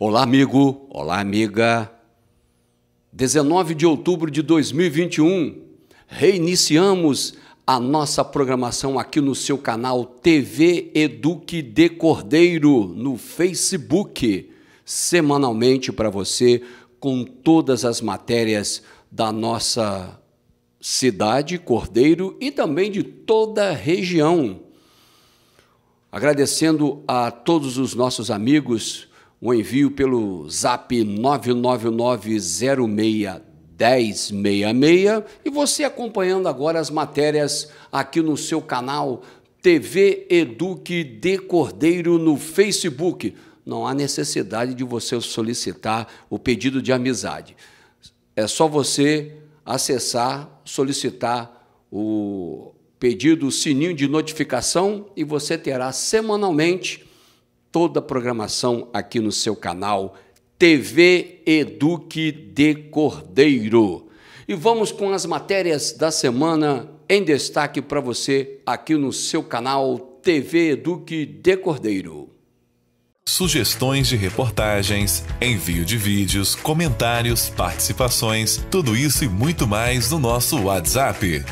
Olá, amigo. Olá, amiga. 19 de outubro de 2021, reiniciamos a nossa programação aqui no seu canal TV Eduque de Cordeiro, no Facebook, semanalmente para você, com todas as matérias da nossa cidade, Cordeiro, e também de toda a região. Agradecendo a todos os nossos amigos, o envio pelo zap 999061066 e você acompanhando agora as matérias aqui no seu canal TV Eduque de Cordeiro no Facebook. Não há necessidade de você solicitar o pedido de amizade. É só você acessar, solicitar o pedido, o sininho de notificação e você terá semanalmente toda a programação aqui no seu canal TV Eduque de Cordeiro. E vamos com as matérias da semana em destaque para você aqui no seu canal TV Eduque de Cordeiro. Sugestões de reportagens, envio de vídeos, comentários, participações, tudo isso e muito mais no nosso WhatsApp.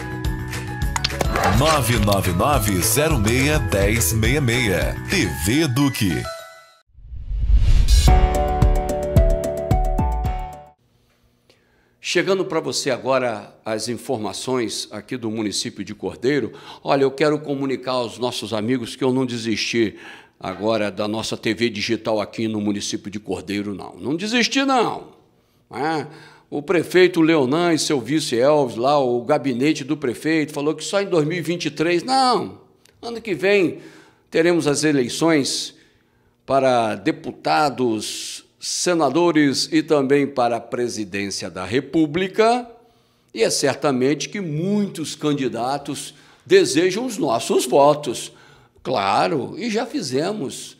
999061066 TV Eduque. Chegando para você agora as informações aqui do município de Cordeiro. Olha, eu quero comunicar aos nossos amigos que eu não desisti agora da nossa TV digital aqui no município de Cordeiro, não. Não desisti, não. O prefeito Leonan e seu vice Elvis, lá, o gabinete do prefeito, falou que só em 2023, não. Ano que vem teremos as eleições para deputados, senadores e também para a presidência da República. E é certamente que muitos candidatos desejam os nossos votos. Claro, e já fizemos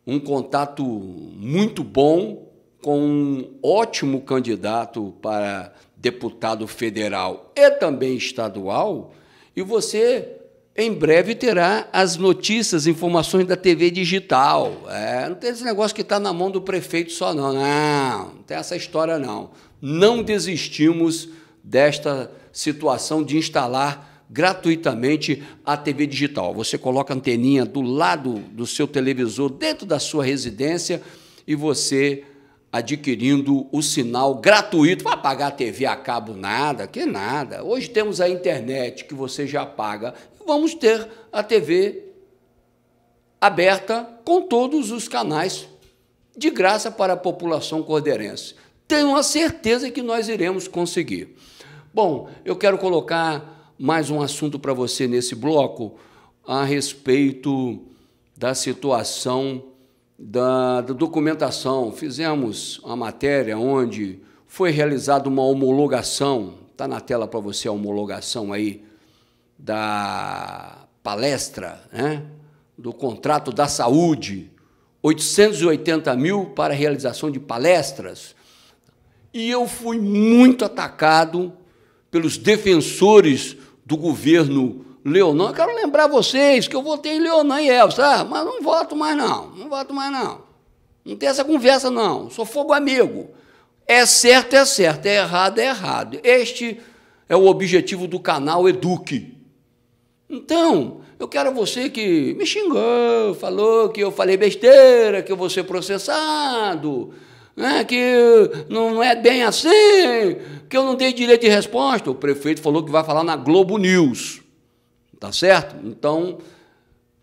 um contato muito bom com um ótimo candidato para deputado federal e também estadual, e você em breve terá as notícias, informações da TV digital. Não tem esse negócio que está na mão do prefeito só, não. Não tem essa história, não. Não desistimos desta situação de instalar gratuitamente a TV digital. Você coloca a anteninha do lado do seu televisor, dentro da sua residência, e você adquirindo o sinal gratuito. Vai pagar a TV a cabo nada, que nada. Hoje temos a internet que você já paga. Vamos ter a TV aberta com todos os canais de graça para a população cordeirense. Tenho a certeza que nós iremos conseguir. Bom, eu quero colocar mais um assunto para você nesse bloco a respeito da situação da documentação. Fizemos uma matéria onde foi realizada uma homologação, está na tela para você a homologação aí, da palestra, né? Do contrato da saúde, 880 mil para a realização de palestras. E eu fui muito atacado pelos defensores do governo Leonan. Eu quero lembrar vocês que eu votei em Leonan e Elvis, mas não voto mais não, Não tem essa conversa não, sou fogo amigo. É certo, é certo, é errado, é errado. Este é o objetivo do canal Eduque. Então, eu quero você que me xingou, falou que eu falei besteira, que eu vou ser processado, né, que não é bem assim, que eu não dei direito de resposta. O prefeito falou que vai falar na Globo News. Tá certo? Então,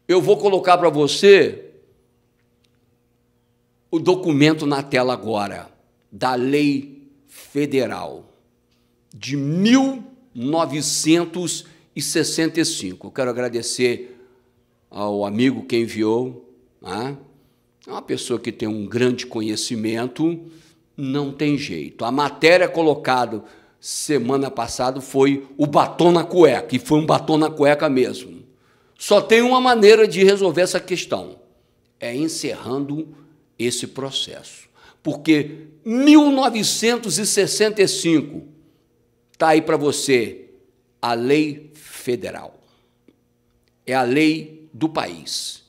eu vou colocar para você o documento na tela agora, da Lei Federal de 1965. Eu quero agradecer ao amigo que enviou, né? É uma pessoa que tem um grande conhecimento, não tem jeito. A matéria colocada semana passada foi o batom na cueca, e foi um batom na cueca mesmo. Só tem uma maneira de resolver essa questão, é encerrando esse processo. Porque 1965 está aí para você a lei federal. É a lei do país.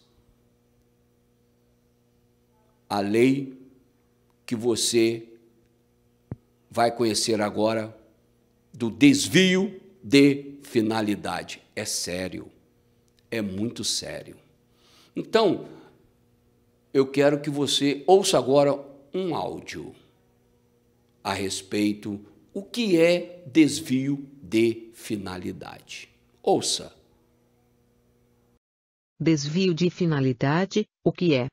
A lei que você vai conhecer agora do desvio de finalidade. É sério, é muito sério. Então, eu quero que você ouça agora um áudio a respeito o que é desvio de finalidade. Ouça. Desvio de finalidade, o que é?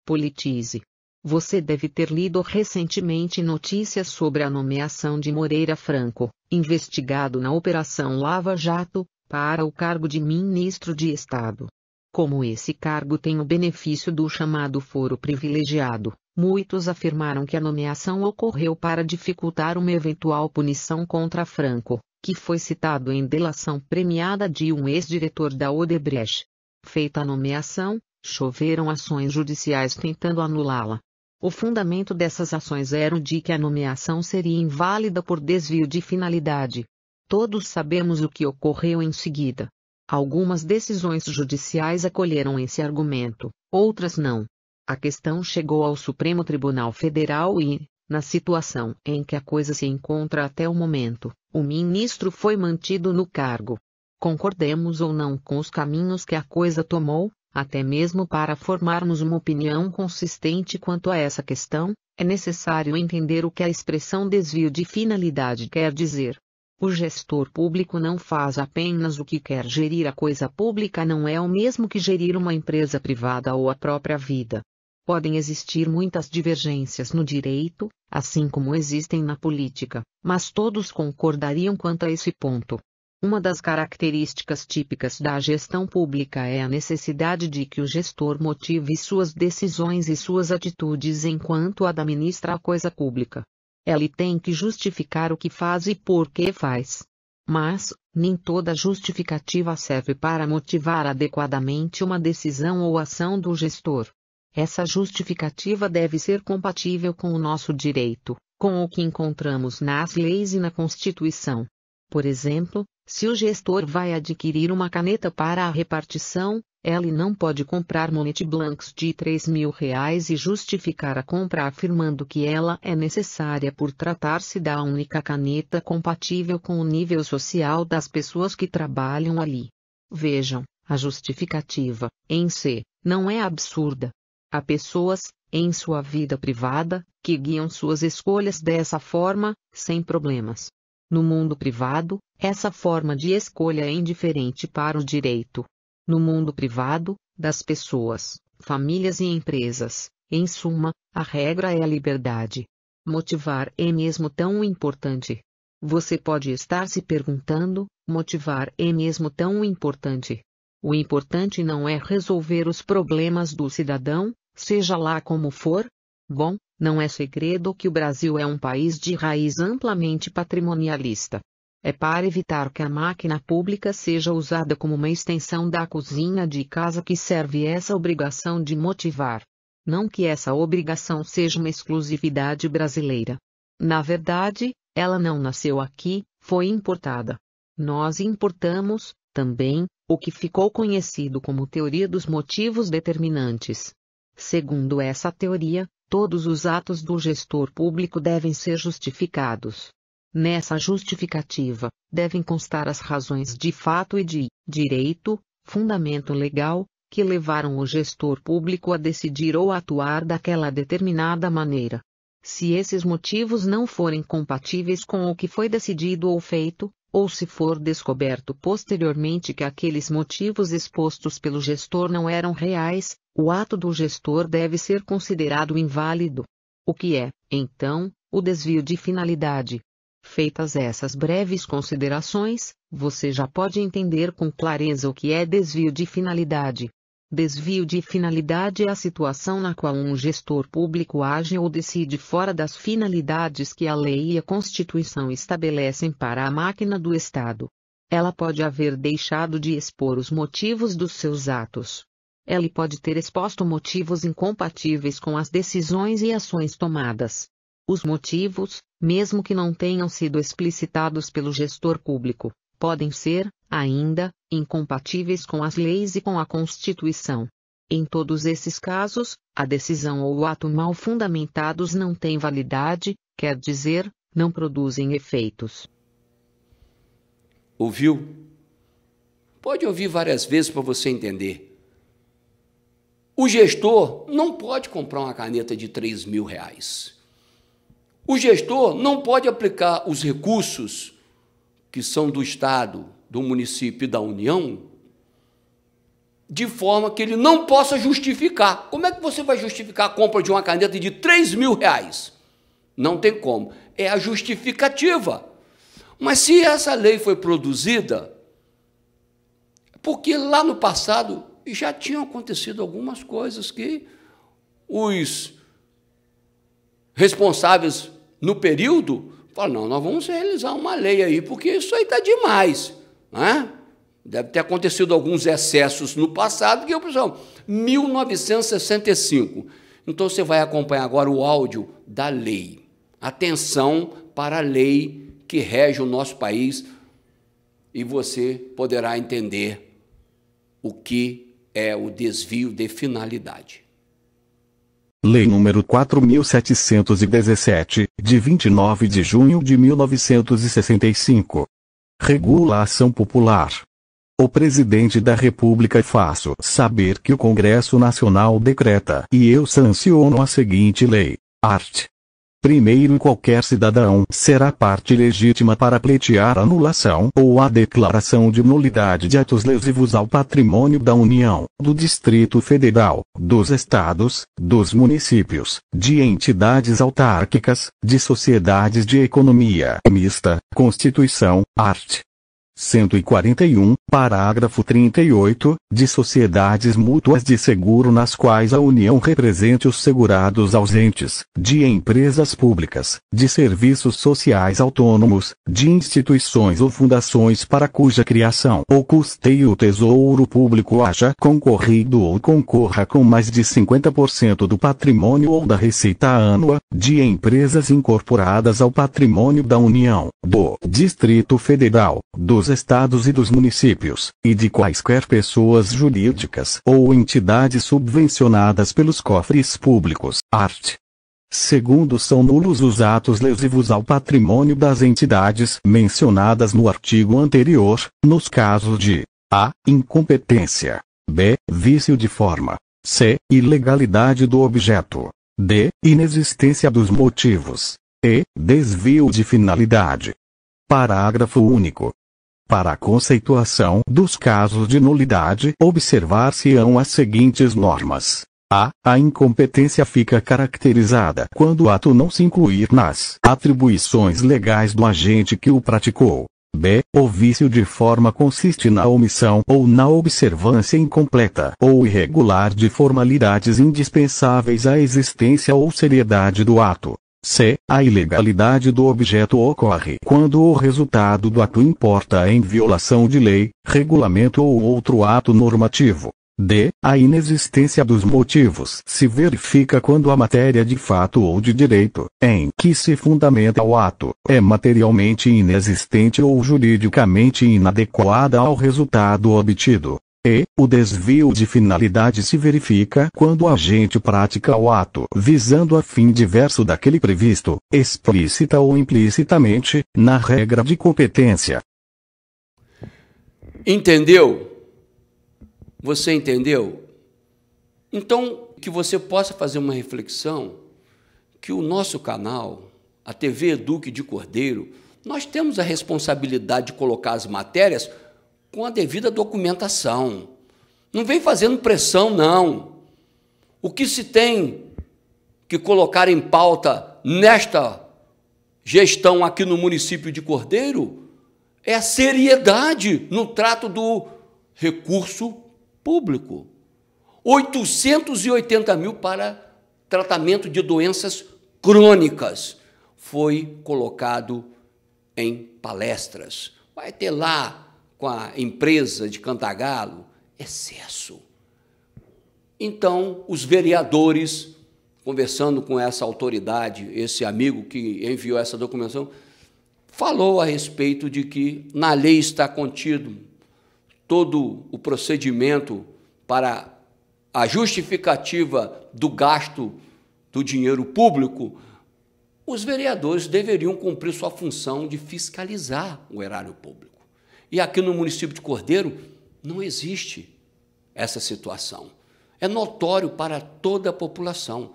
Politize. Você deve ter lido recentemente notícias sobre a nomeação de Moreira Franco, investigado na Operação Lava Jato, para o cargo de ministro de Estado. Como esse cargo tem o benefício do chamado foro privilegiado, muitos afirmaram que a nomeação ocorreu para dificultar uma eventual punição contra Franco, que foi citado em delação premiada de um ex-diretor da Odebrecht. Feita a nomeação, choveram ações judiciais tentando anulá-la. O fundamento dessas ações era o de que a nomeação seria inválida por desvio de finalidade. Todos sabemos o que ocorreu em seguida. Algumas decisões judiciais acolheram esse argumento, outras não. A questão chegou ao Supremo Tribunal Federal e, na situação em que a coisa se encontra até o momento, o ministro foi mantido no cargo. Concordemos ou não com os caminhos que a coisa tomou, até mesmo para formarmos uma opinião consistente quanto a essa questão, é necessário entender o que a expressão desvio de finalidade quer dizer. O gestor público não faz apenas o que quer. Gerir a coisa pública não é o mesmo que gerir uma empresa privada ou a própria vida. Podem existir muitas divergências no direito, assim como existem na política, mas todos concordariam quanto a esse ponto. Uma das características típicas da gestão pública é a necessidade de que o gestor motive suas decisões e suas atitudes enquanto administra a coisa pública. Ele tem que justificar o que faz e por que faz. Mas, nem toda justificativa serve para motivar adequadamente uma decisão ou ação do gestor. Essa justificativa deve ser compatível com o nosso direito, com o que encontramos nas leis e na Constituição. Por exemplo, se o gestor vai adquirir uma caneta para a repartição, ele não pode comprar monete blancs de R$3.000 e justificar a compra afirmando que ela é necessária por tratar-se da única caneta compatível com o nível social das pessoas que trabalham ali. Vejam, a justificativa, em si, não é absurda. Há pessoas, em sua vida privada, que guiam suas escolhas dessa forma, sem problemas. No mundo privado, essa forma de escolha é indiferente para o direito. No mundo privado, das pessoas, famílias e empresas, em suma, a regra é a liberdade. Motivar é mesmo tão importante? Você pode estar se perguntando, motivar é mesmo tão importante? O importante não é resolver os problemas do cidadão, seja lá como for? Bom, não é segredo que o Brasil é um país de raiz amplamente patrimonialista. É para evitar que a máquina pública seja usada como uma extensão da cozinha de casa que serve essa obrigação de motivar. Não que essa obrigação seja uma exclusividade brasileira. Na verdade, ela não nasceu aqui, foi importada. Nós importamos, também, o que ficou conhecido como teoria dos motivos determinantes. Segundo essa teoria, todos os atos do gestor público devem ser justificados. Nessa justificativa, devem constar as razões de fato e de direito, fundamento legal, que levaram o gestor público a decidir ou atuar daquela determinada maneira. Se esses motivos não forem compatíveis com o que foi decidido ou feito, ou se for descoberto posteriormente que aqueles motivos expostos pelo gestor não eram reais, o ato do gestor deve ser considerado inválido. O que é, então, o desvio de finalidade? Feitas essas breves considerações, você já pode entender com clareza o que é desvio de finalidade. Desvio de finalidade é a situação na qual um gestor público age ou decide fora das finalidades que a lei e a Constituição estabelecem para a máquina do Estado. Ela pode haver deixado de expor os motivos dos seus atos. Ele pode ter exposto motivos incompatíveis com as decisões e ações tomadas. Os motivos, mesmo que não tenham sido explicitados pelo gestor público, podem ser, ainda, incompatíveis com as leis e com a Constituição. Em todos esses casos, a decisão ou o ato mal fundamentados não têm validade, quer dizer, não produzem efeitos. Ouviu? Pode ouvir várias vezes para você entender. O gestor não pode comprar uma caneta de R$3.000. O gestor não pode aplicar os recursos que são do Estado, do município e da União, de forma que ele não possa justificar. Como é que você vai justificar a compra de uma caneta de R$3.000? Não tem como. É a justificativa. Mas se essa lei foi produzida, porque lá no passado já tinham acontecido algumas coisas que os responsáveis no período falaram, não, nós vamos realizar uma lei aí, porque isso aí está demais, né? Deve ter acontecido alguns excessos no passado, que eu pessoal, 1965. Então você vai acompanhar agora o áudio da lei. Atenção para a lei que rege o nosso país e você poderá entender o que é o desvio de finalidade. Lei número 4.717, de 29 de junho de 1965. Regula a ação popular. O Presidente da República faço saber que o Congresso Nacional decreta e eu sanciono a seguinte lei. Art. 1º, qualquer cidadão será parte legítima para pleitear anulação ou a declaração de nulidade de atos lesivos ao patrimônio da União, do Distrito Federal, dos Estados, dos municípios, de entidades autárquicas, de sociedades de economia mista, Constituição, art. 141, parágrafo 38, de sociedades mútuas de seguro nas quais a União represente os segurados ausentes, de empresas públicas, de serviços sociais autônomos, de instituições ou fundações para cuja criação ou custeio o Tesouro Público haja concorrido ou concorra com mais de 50% do patrimônio ou da receita ânua, de empresas incorporadas ao patrimônio da União, do Distrito Federal, dos Estados e dos municípios, e de quaisquer pessoas jurídicas ou entidades subvencionadas pelos cofres públicos. Art. 2º, são nulos os atos lesivos ao patrimônio das entidades mencionadas no artigo anterior, nos casos de a. incompetência, b. vício de forma, c. ilegalidade do objeto, d. inexistência dos motivos, e. desvio de finalidade. Parágrafo único. Para a conceituação dos casos de nulidade, observar-se-ão as seguintes normas. A incompetência fica caracterizada quando o ato não se incluir nas atribuições legais do agente que o praticou. B. O vício de forma consiste na omissão ou na observância incompleta ou irregular de formalidades indispensáveis à existência ou seriedade do ato. C. A ilegalidade do objeto ocorre quando o resultado do ato importa em violação de lei, regulamento ou outro ato normativo. D. A inexistência dos motivos se verifica quando a matéria de fato ou de direito, em que se fundamenta o ato, é materialmente inexistente ou juridicamente inadequada ao resultado obtido. E. O desvio de finalidade se verifica quando o agente pratica o ato visando a fim diverso daquele previsto, explícita ou implicitamente, na regra de competência. Entendeu? Você entendeu? Então, que você possa fazer uma reflexão que o nosso canal, a TV Eduque de Cordeiro, nós temos a responsabilidade de colocar as matérias com a devida documentação. Não vem fazendo pressão, não. O que se tem que colocar em pauta nesta gestão aqui no município de Cordeiro é a seriedade no trato do recurso público. 880 mil para tratamento de doenças crônicas foi colocado em palestras. Vai ter lá com a empresa de Cantagalo, excesso. Então, os vereadores, conversando com essa autoridade, esse amigo que enviou essa documentação, falou a respeito de que na lei está contido todo o procedimento para a justificativa do gasto do dinheiro público, os vereadores deveriam cumprir sua função de fiscalizar o erário público. E aqui no município de Cordeiro não existe essa situação. É notório para toda a população.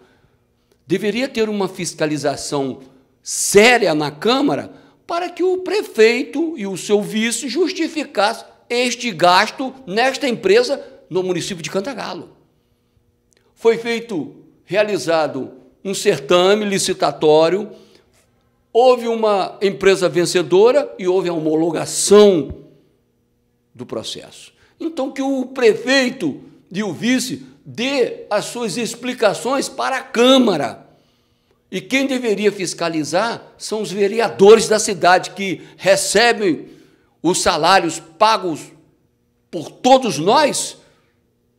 Deveria ter uma fiscalização séria na Câmara para que o prefeito e o seu vice justificassem este gasto nesta empresa no município de Cantagalo. Foi realizado um certame licitatório, houve uma empresa vencedora e houve a homologação do processo. Então, que o prefeito e o vice dê as suas explicações para a Câmara. E quem deveria fiscalizar são os vereadores da cidade, que recebem os salários pagos por todos nós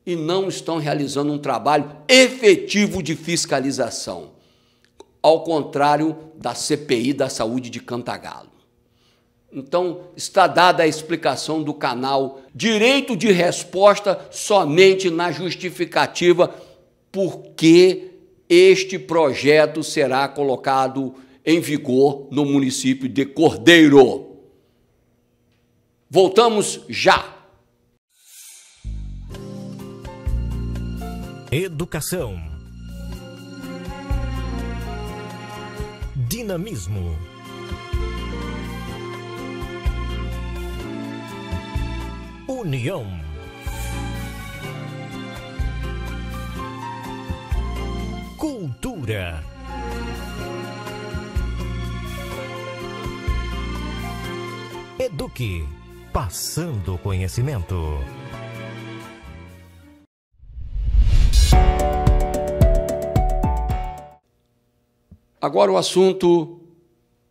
e não estão realizando um trabalho efetivo de fiscalização, ao contrário da CPI da Saúde de Cantagalo. Então, está dada a explicação do canal Direito de Resposta somente na justificativa por que este projeto será colocado em vigor no município de Cordeiro. Voltamos já. Educação. Dinamismo. União. Cultura. Eduque, passando conhecimento. Agora o assunto,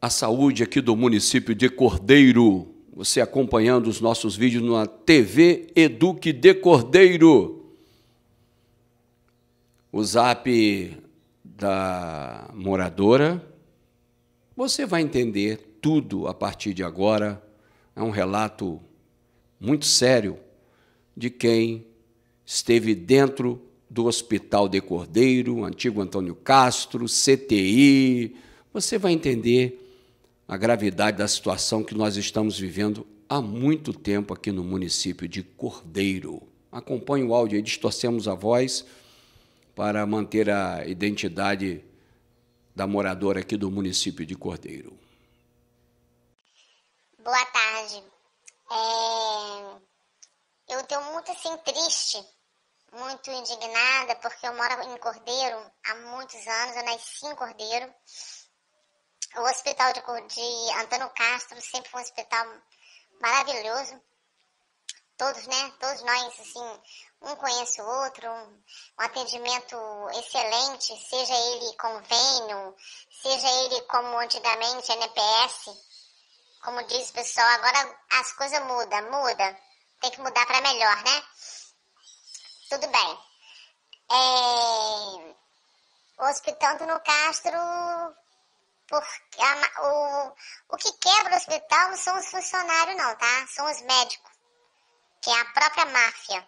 a saúde aqui do município de Cordeiro. Você acompanhando os nossos vídeos na TV Eduque de Cordeiro. O zap da moradora, você vai entender tudo a partir de agora. É um relato muito sério de quem esteve dentro do Hospital de Cordeiro, antigo Antônio Castro, CTI. Você vai entender a gravidade da situação que nós estamos vivendo há muito tempo aqui no município de Cordeiro. Acompanhe o áudio aí, distorcemos a voz para manter a identidade da moradora aqui do município de Cordeiro. Boa tarde. Eu estou muito assim triste, muito indignada, porque eu moro em Cordeiro há muitos anos, eu nasci em Cordeiro. O hospital de Antônio Castro sempre foi um hospital maravilhoso. Todos nós, assim, um conhece o outro, um atendimento excelente, seja ele convênio, seja ele como antigamente NPS, como diz o pessoal, agora as coisas mudam, tem que mudar para melhor, né? Tudo bem. O Hospital Antônio Castro, o que quebra o hospital não são os funcionários não, tá? São os médicos, que é a própria máfia.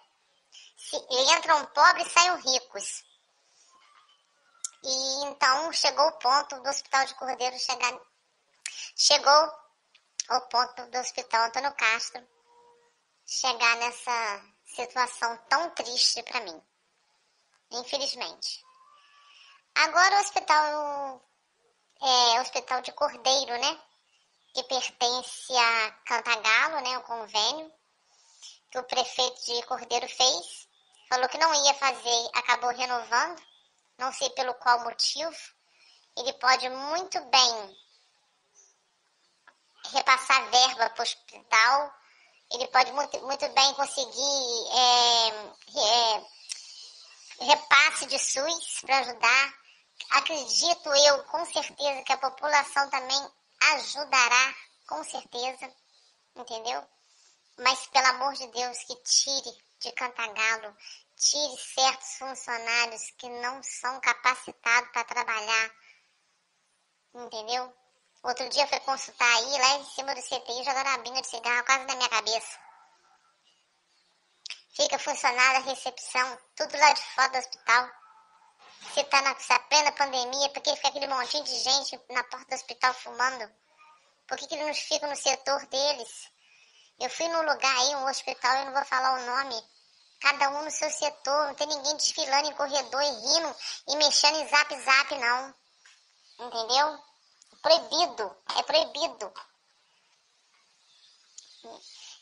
Entram pobres e saem ricos. E então chegou o ponto do Hospital de Cordeiro chegou ao ponto do Hospital Antônio Castro chegar nessa situação tão triste para mim, infelizmente. Agora o Hospital de Cordeiro, né, que pertence a Cantagalo, né, o convênio que o prefeito de Cordeiro fez, falou que não ia fazer, acabou renovando, não sei pelo qual motivo. Ele pode muito bem repassar verba para o hospital, ele pode muito bem conseguir repasse de SUS para ajudar. Acredito eu, com certeza, que a população também ajudará, com certeza, entendeu? Mas, pelo amor de Deus, que tire de Cantagalo, tire certos funcionários que não são capacitados para trabalhar, entendeu? Outro dia eu fui consultar aí, lá em cima do CTI, jogando uma binga de cigarro quase na minha cabeça. Fica funcionária, recepção, tudo lá de fora do hospital. Se tá na plena pandemia, por que fica aquele montinho de gente na porta do hospital fumando? Por que eles não ficam no setor deles? Eu fui num lugar aí, um hospital, eu não vou falar o nome. Cada um no seu setor, não tem ninguém desfilando em corredor e rindo e mexendo em zap, não. Entendeu? Proibido, é proibido.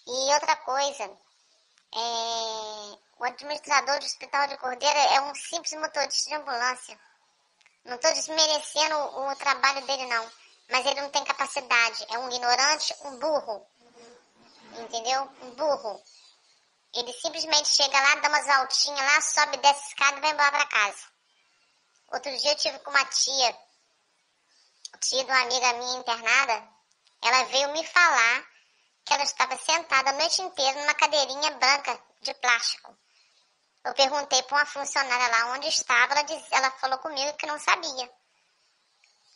E outra coisa, o administrador do Hospital de Cordeiro é um simples motorista de ambulância. Não estou desmerecendo o trabalho dele, não. Mas ele não tem capacidade. É um ignorante, um burro. Entendeu? Um burro. Ele simplesmente chega lá, dá umas voltinhas lá, sobe, desce escada e vai embora pra casa. Outro dia eu tive com uma tia de uma amiga minha internada. Ela veio me falar que ela estava sentada a noite inteira numa cadeirinha branca de plástico. Eu perguntei para uma funcionária lá onde estava, ela falou comigo que não sabia.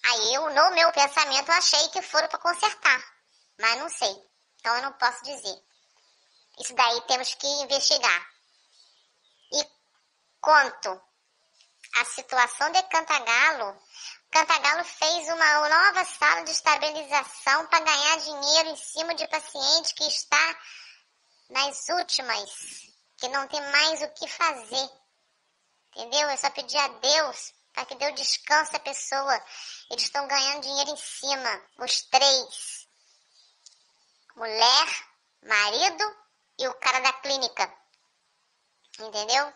Aí eu, no meu pensamento, achei que foram para consertar, mas não sei, então eu não posso dizer. Isso daí temos que investigar. E quanto à situação de Cantagalo, Cantagalo fez uma nova sala de estabilização para ganhar dinheiro em cima de paciente que está nas últimas, que não tem mais o que fazer. Entendeu? É só pedir a Deus para que Deus descanse a pessoa. Eles estão ganhando dinheiro em cima, os três. Mulher, marido e o cara da clínica. Entendeu?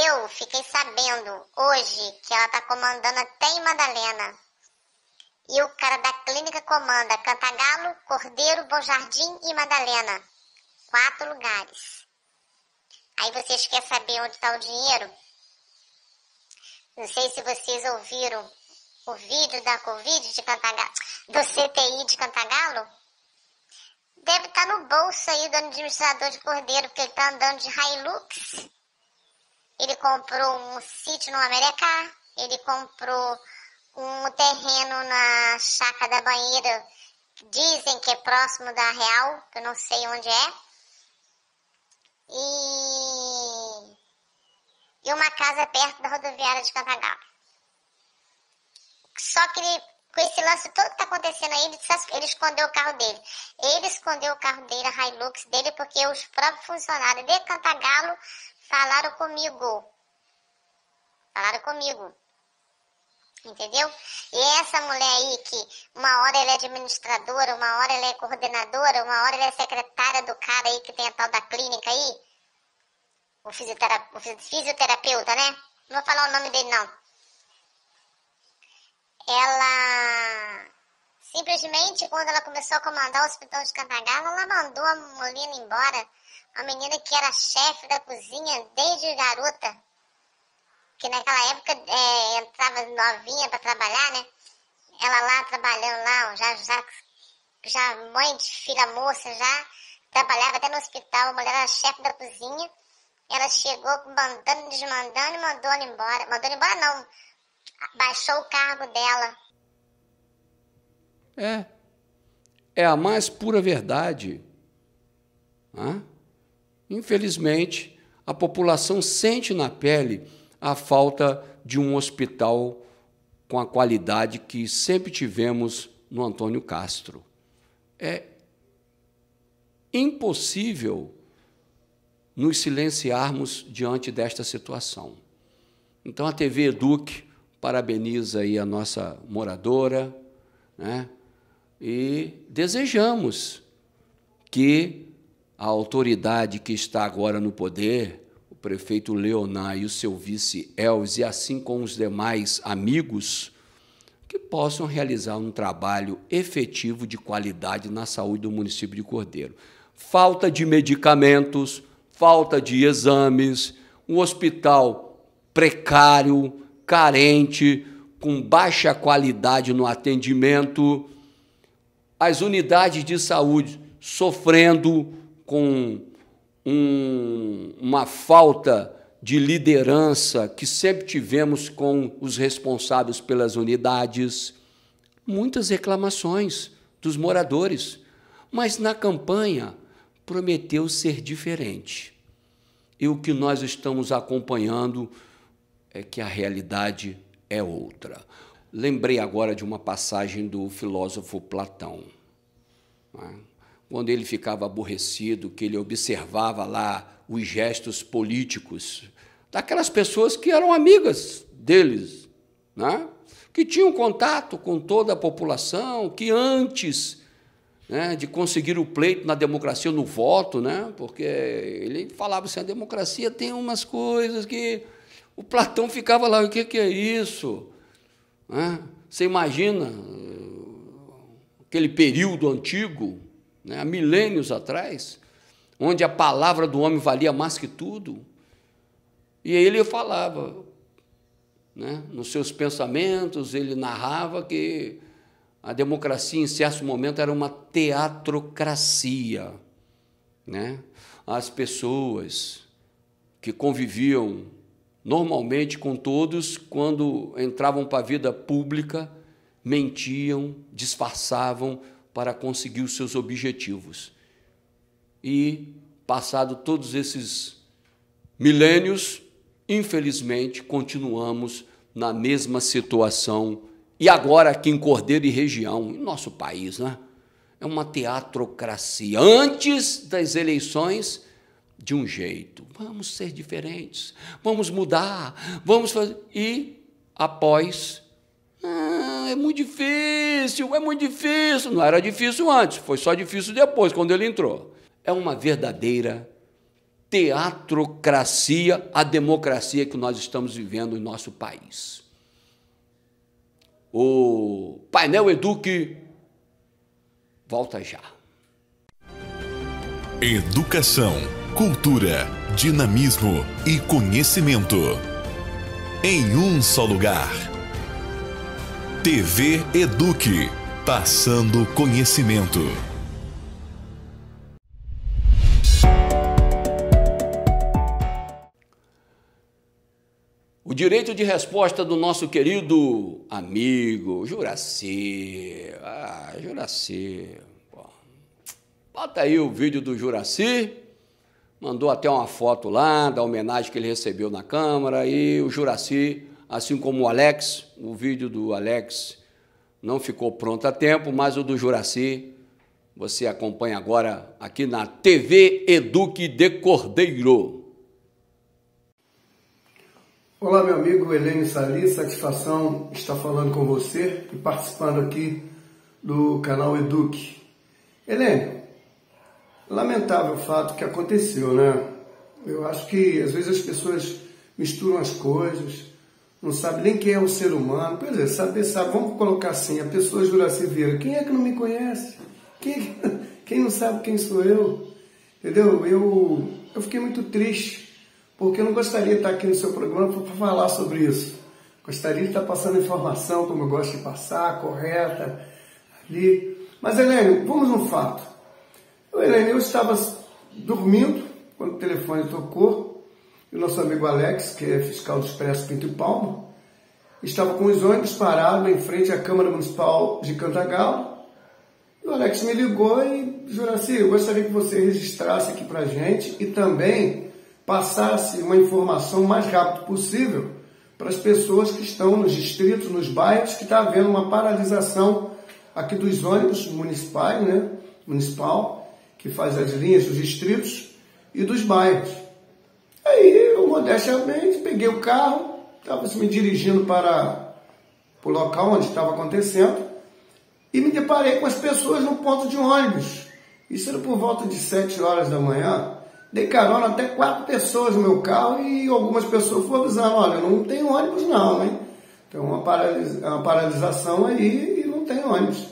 Eu fiquei sabendo hoje que ela está comandando até em Madalena. E o cara da clínica comanda Cantagalo, Cordeiro, Bom Jardim e Madalena. 4 lugares. Aí vocês querem saber onde está o dinheiro? Não sei se vocês ouviram o vídeo da Covid de Cantagalo, do CTI de Cantagalo. Deve estar no bolso aí do administrador de Cordeiro, porque ele está andando de Hilux. Ele comprou um sítio no Americá, ele comprou um terreno na Chácara da Banheira, dizem que é próximo da Real, que eu não sei onde é. E uma casa perto da rodoviária de Cantagalo. Só que com esse lance todo que está acontecendo aí, ele escondeu o carro dele. Ele escondeu o carro dele, a Hilux dele, porque os próprios funcionários de Cantagalo falaram comigo. Entendeu? E essa mulher aí que uma hora ela é administradora, uma hora ela é coordenadora, uma hora ela é secretária do cara aí que tem a tal da clínica aí. O fisioterapeuta, né? Não vou falar o nome dele, não. Ela, simplesmente, quando ela começou a comandar o hospital de Cantagalo, ela mandou a menina embora. A menina que era chefe da cozinha desde garota. Que naquela época entrava novinha para trabalhar, né? Ela lá trabalhando lá, já mãe de filha moça, já trabalhava até no hospital. A mulher era chefe da cozinha. Ela chegou mandando, desmandando e mandou ela embora. Mandou ela embora não, baixou o cargo dela. É a mais pura verdade. Infelizmente, a população sente na pele a falta de um hospital com a qualidade que sempre tivemos no Antônio Castro. É impossível nos silenciarmos diante desta situação. Então, a TV Eduque parabeniza aí a nossa moradora, né? E desejamos que a autoridade que está agora no poder, o prefeito Leonar e o seu vice Elvis, e assim com os demais amigos, que possam realizar um trabalho efetivo de qualidade na saúde do município de Cordeiro. Falta de medicamentos, falta de exames, um hospital precário, carente, com baixa qualidade no atendimento, as unidades de saúde sofrendo com uma falta de liderança que sempre tivemos com os responsáveis pelas unidades. Muitas reclamações dos moradores, mas na campanha, prometeu ser diferente. E o que nós estamos acompanhando é que a realidade é outra. Lembrei agora de uma passagem do filósofo Platão, né? Quando ele ficava aborrecido, que ele observava lá os gestos políticos daquelas pessoas que eram amigas deles, né? Que tinham contato com toda a população, que antes, né, de conseguir o pleito na democracia, no voto, né? Porque ele falava assim, a democracia tem umas coisas que... O Platão ficava lá, o que é isso? Né? Você imagina aquele período antigo, né, há milênios atrás, onde a palavra do homem valia mais que tudo. E ele falava, né, nos seus pensamentos, ele narrava que a democracia, em certo momento, era uma teatrocracia, né? As pessoas que conviviam normalmente com todos, quando entravam para a vida pública, mentiam, disfarçavam para conseguir os seus objetivos. E, passado todos esses milênios, infelizmente, continuamos na mesma situação. E agora aqui em Cordeiro e região, em nosso país, né? É uma teatrocracia. Antes das eleições, de um jeito. Vamos ser diferentes, vamos mudar, vamos fazer... E, após... é muito difícil. Não era difícil antes, foi só difícil depois, quando ele entrou. É uma verdadeira teatrocracia a democracia que nós estamos vivendo em nosso país. O Painel Eduque volta já. Educação, cultura, dinamismo e conhecimento. Em um só lugar. TV Eduque, passando conhecimento. O direito de resposta do nosso querido amigo Juraci. Juraci. Bota aí o vídeo do Juraci. Mandou até uma foto lá da homenagem que ele recebeu na Câmara. E o Juraci, assim como o Alex, o vídeo do Alex não ficou pronto a tempo, mas o do Juraci você acompanha agora aqui na TV Eduque de Cordeiro. Olá, meu amigo Helênio Sali, satisfação estar falando com você e participando aqui do canal Eduque. Helênio, lamentável o fato que aconteceu, né? Eu acho que às vezes as pessoas misturam as coisas, não sabem nem quem é o ser humano. Pois é, sabe, vamos colocar assim, a pessoa Juraci Vieira, quem é que não me conhece? Quem não sabe quem sou eu? Entendeu? Eu fiquei muito triste, porque eu não gostaria de estar aqui no seu programa para falar sobre isso. Gostaria de estar passando informação, como eu gosto de passar, correta, ali. Mas, Helênio, vamos no fato. Helênio, eu estava dormindo quando o telefone tocou, e o nosso amigo Alex, que é fiscal do Expresso Pinto e Palma, estava com os ônibus parados em frente à Câmara Municipal de Cantagalo. E o Alex me ligou e, Juraci, eu gostaria que você registrasse aqui para a gente e também passasse uma informação o mais rápido possível para as pessoas que estão nos distritos, nos bairros, que está havendo uma paralisação aqui dos ônibus municipais, né? Municipal, que faz as linhas dos distritos e dos bairros. Aí eu, modestamente, peguei o carro, estava me dirigindo para o local onde estava acontecendo e me deparei com as pessoas no ponto de ônibus. Isso era por volta de 7 horas da manhã. Dei carona até 4 pessoas no meu carro e algumas pessoas foram avisando, olha, não tem ônibus não, hein? Tem uma paralisação aí e não tem ônibus.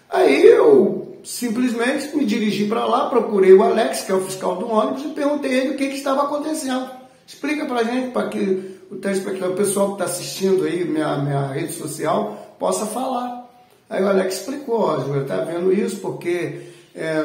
Aí eu simplesmente me dirigi para lá, procurei o Alex, que é o fiscal do ônibus, e perguntei a ele o que estava acontecendo. Explica para a gente, para que o telespectador, o pessoal que está assistindo aí, minha rede social, possa falar. Aí o Alex explicou, ó, Júlia, está vendo isso porque...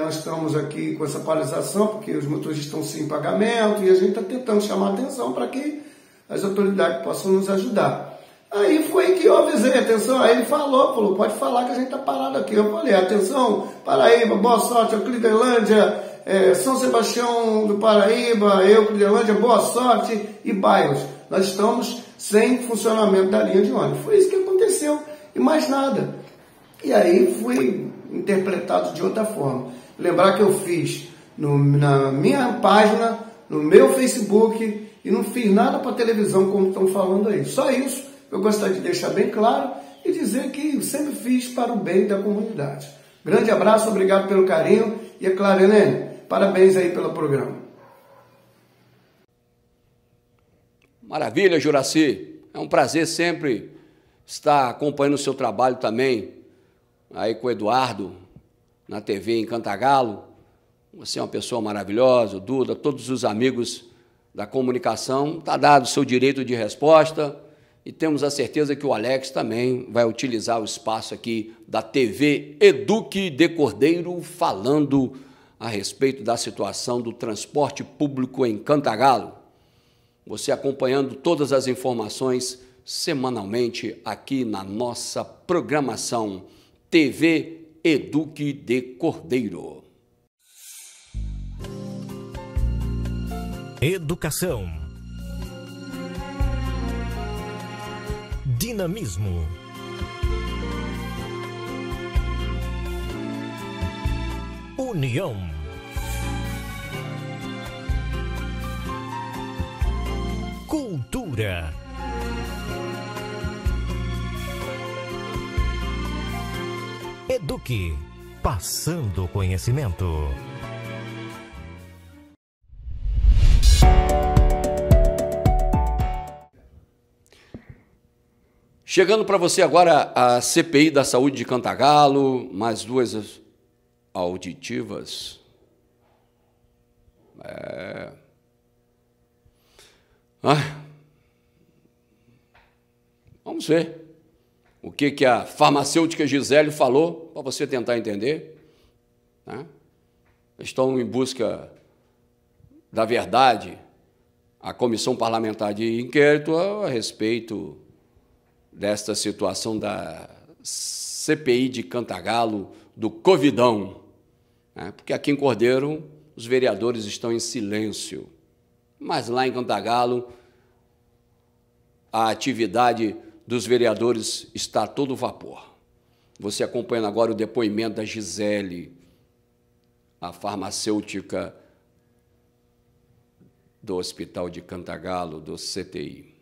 nós estamos aqui com essa paralisação porque os motoristas estão sem pagamento e a gente está tentando chamar a atenção para que as autoridades possam nos ajudar. Aí foi que eu avisei, atenção, aí ele falou, pode falar que a gente está parado aqui. Eu falei, atenção, Paraíba, boa sorte, Clidelândia, São Sebastião do Paraíba, Euclidelândia, Boa Sorte e bairros. Nós estamos sem funcionamento da linha de ônibus. Foi isso que aconteceu e mais nada. E aí fui interpretado de outra forma. Lembrar que eu fiz na minha página, no meu Facebook, e não fiz nada para televisão como estão falando aí. Só isso eu gostaria de deixar bem claro e dizer que sempre fiz para o bem da comunidade. Grande abraço, obrigado pelo carinho e, é claro, Helene, parabéns aí pelo programa. Maravilha, Juraci. É um prazer sempre estar acompanhando o seu trabalho também, aí com o Eduardo, na TV em Cantagalo. Você é uma pessoa maravilhosa, o Duda, todos os amigos da comunicação. Está dado o seu direito de resposta e temos a certeza que o Alex também vai utilizar o espaço aqui da TV Eduque de Cordeiro, falando a respeito da situação do transporte público em Cantagalo. Você acompanhando todas as informações semanalmente aqui na nossa programação TV Eduque de Cordeiro. Educação. Dinamismo. União. Cultura. Eduque, passando conhecimento. Chegando para você agora a CPI da Saúde de Cantagalo, mais duas auditivas. Vamos ver o que a farmacêutica Gisele falou, para você tentar entender. Né? Estão em busca da verdade, a Comissão Parlamentar de Inquérito a respeito desta situação da CPI de Cantagalo, do Covidão. Né? Porque aqui em Cordeiro os vereadores estão em silêncio, mas lá em Cantagalo a atividade dos vereadores está a todo vapor. Você acompanhando agora o depoimento da Gisele, a farmacêutica do Hospital de Cantagalo, do CTI.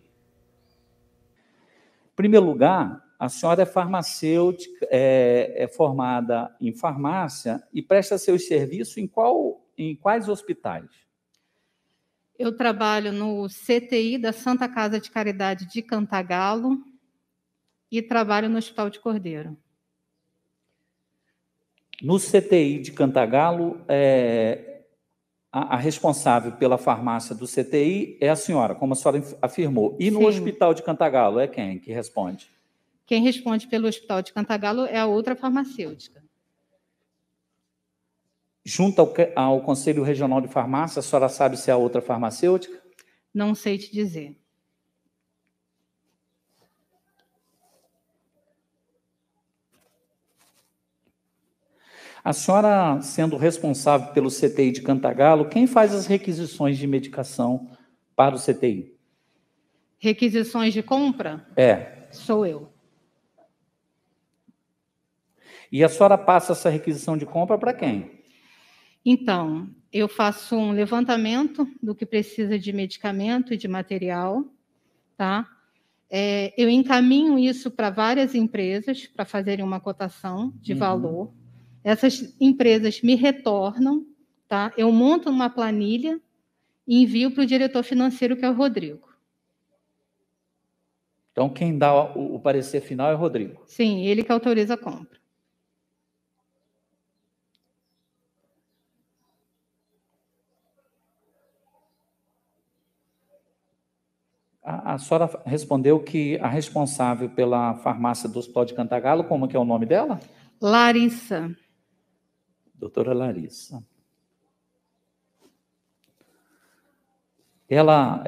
Em primeiro lugar, a senhora é farmacêutica, é formada em farmácia e presta seus serviços em quais hospitais? Eu trabalho no CTI da Santa Casa de Caridade de Cantagalo e trabalho no Hospital de Cordeiro. No CTI de Cantagalo, a responsável pela farmácia do CTI é a senhora, como a senhora afirmou. E no Sim. Hospital de Cantagalo, é quem que responde? Quem responde pelo Hospital de Cantagalo é a outra farmacêutica. Junto ao Conselho Regional de Farmácia, a senhora sabe se é a outra farmacêutica? Não sei te dizer. A senhora, sendo responsável pelo CTI de Cantagalo, quem faz as requisições de medicação para o CTI? Requisições de compra? Sou eu. E a senhora passa essa requisição de compra para quem? Então, eu faço um levantamento do que precisa de medicamento e de material, tá? Eu encaminho isso para várias empresas para fazerem uma cotação de valor. Essas empresas me retornam, tá? Eu monto uma planilha e envio para o diretor financeiro, que é o Rodrigo. Então, quem dá o parecer final é o Rodrigo. Sim, ele que autoriza a compra. A senhora respondeu que a responsável pela farmácia do Hospital de Cantagalo, como que é o nome dela? Larissa. Doutora Larissa. Ela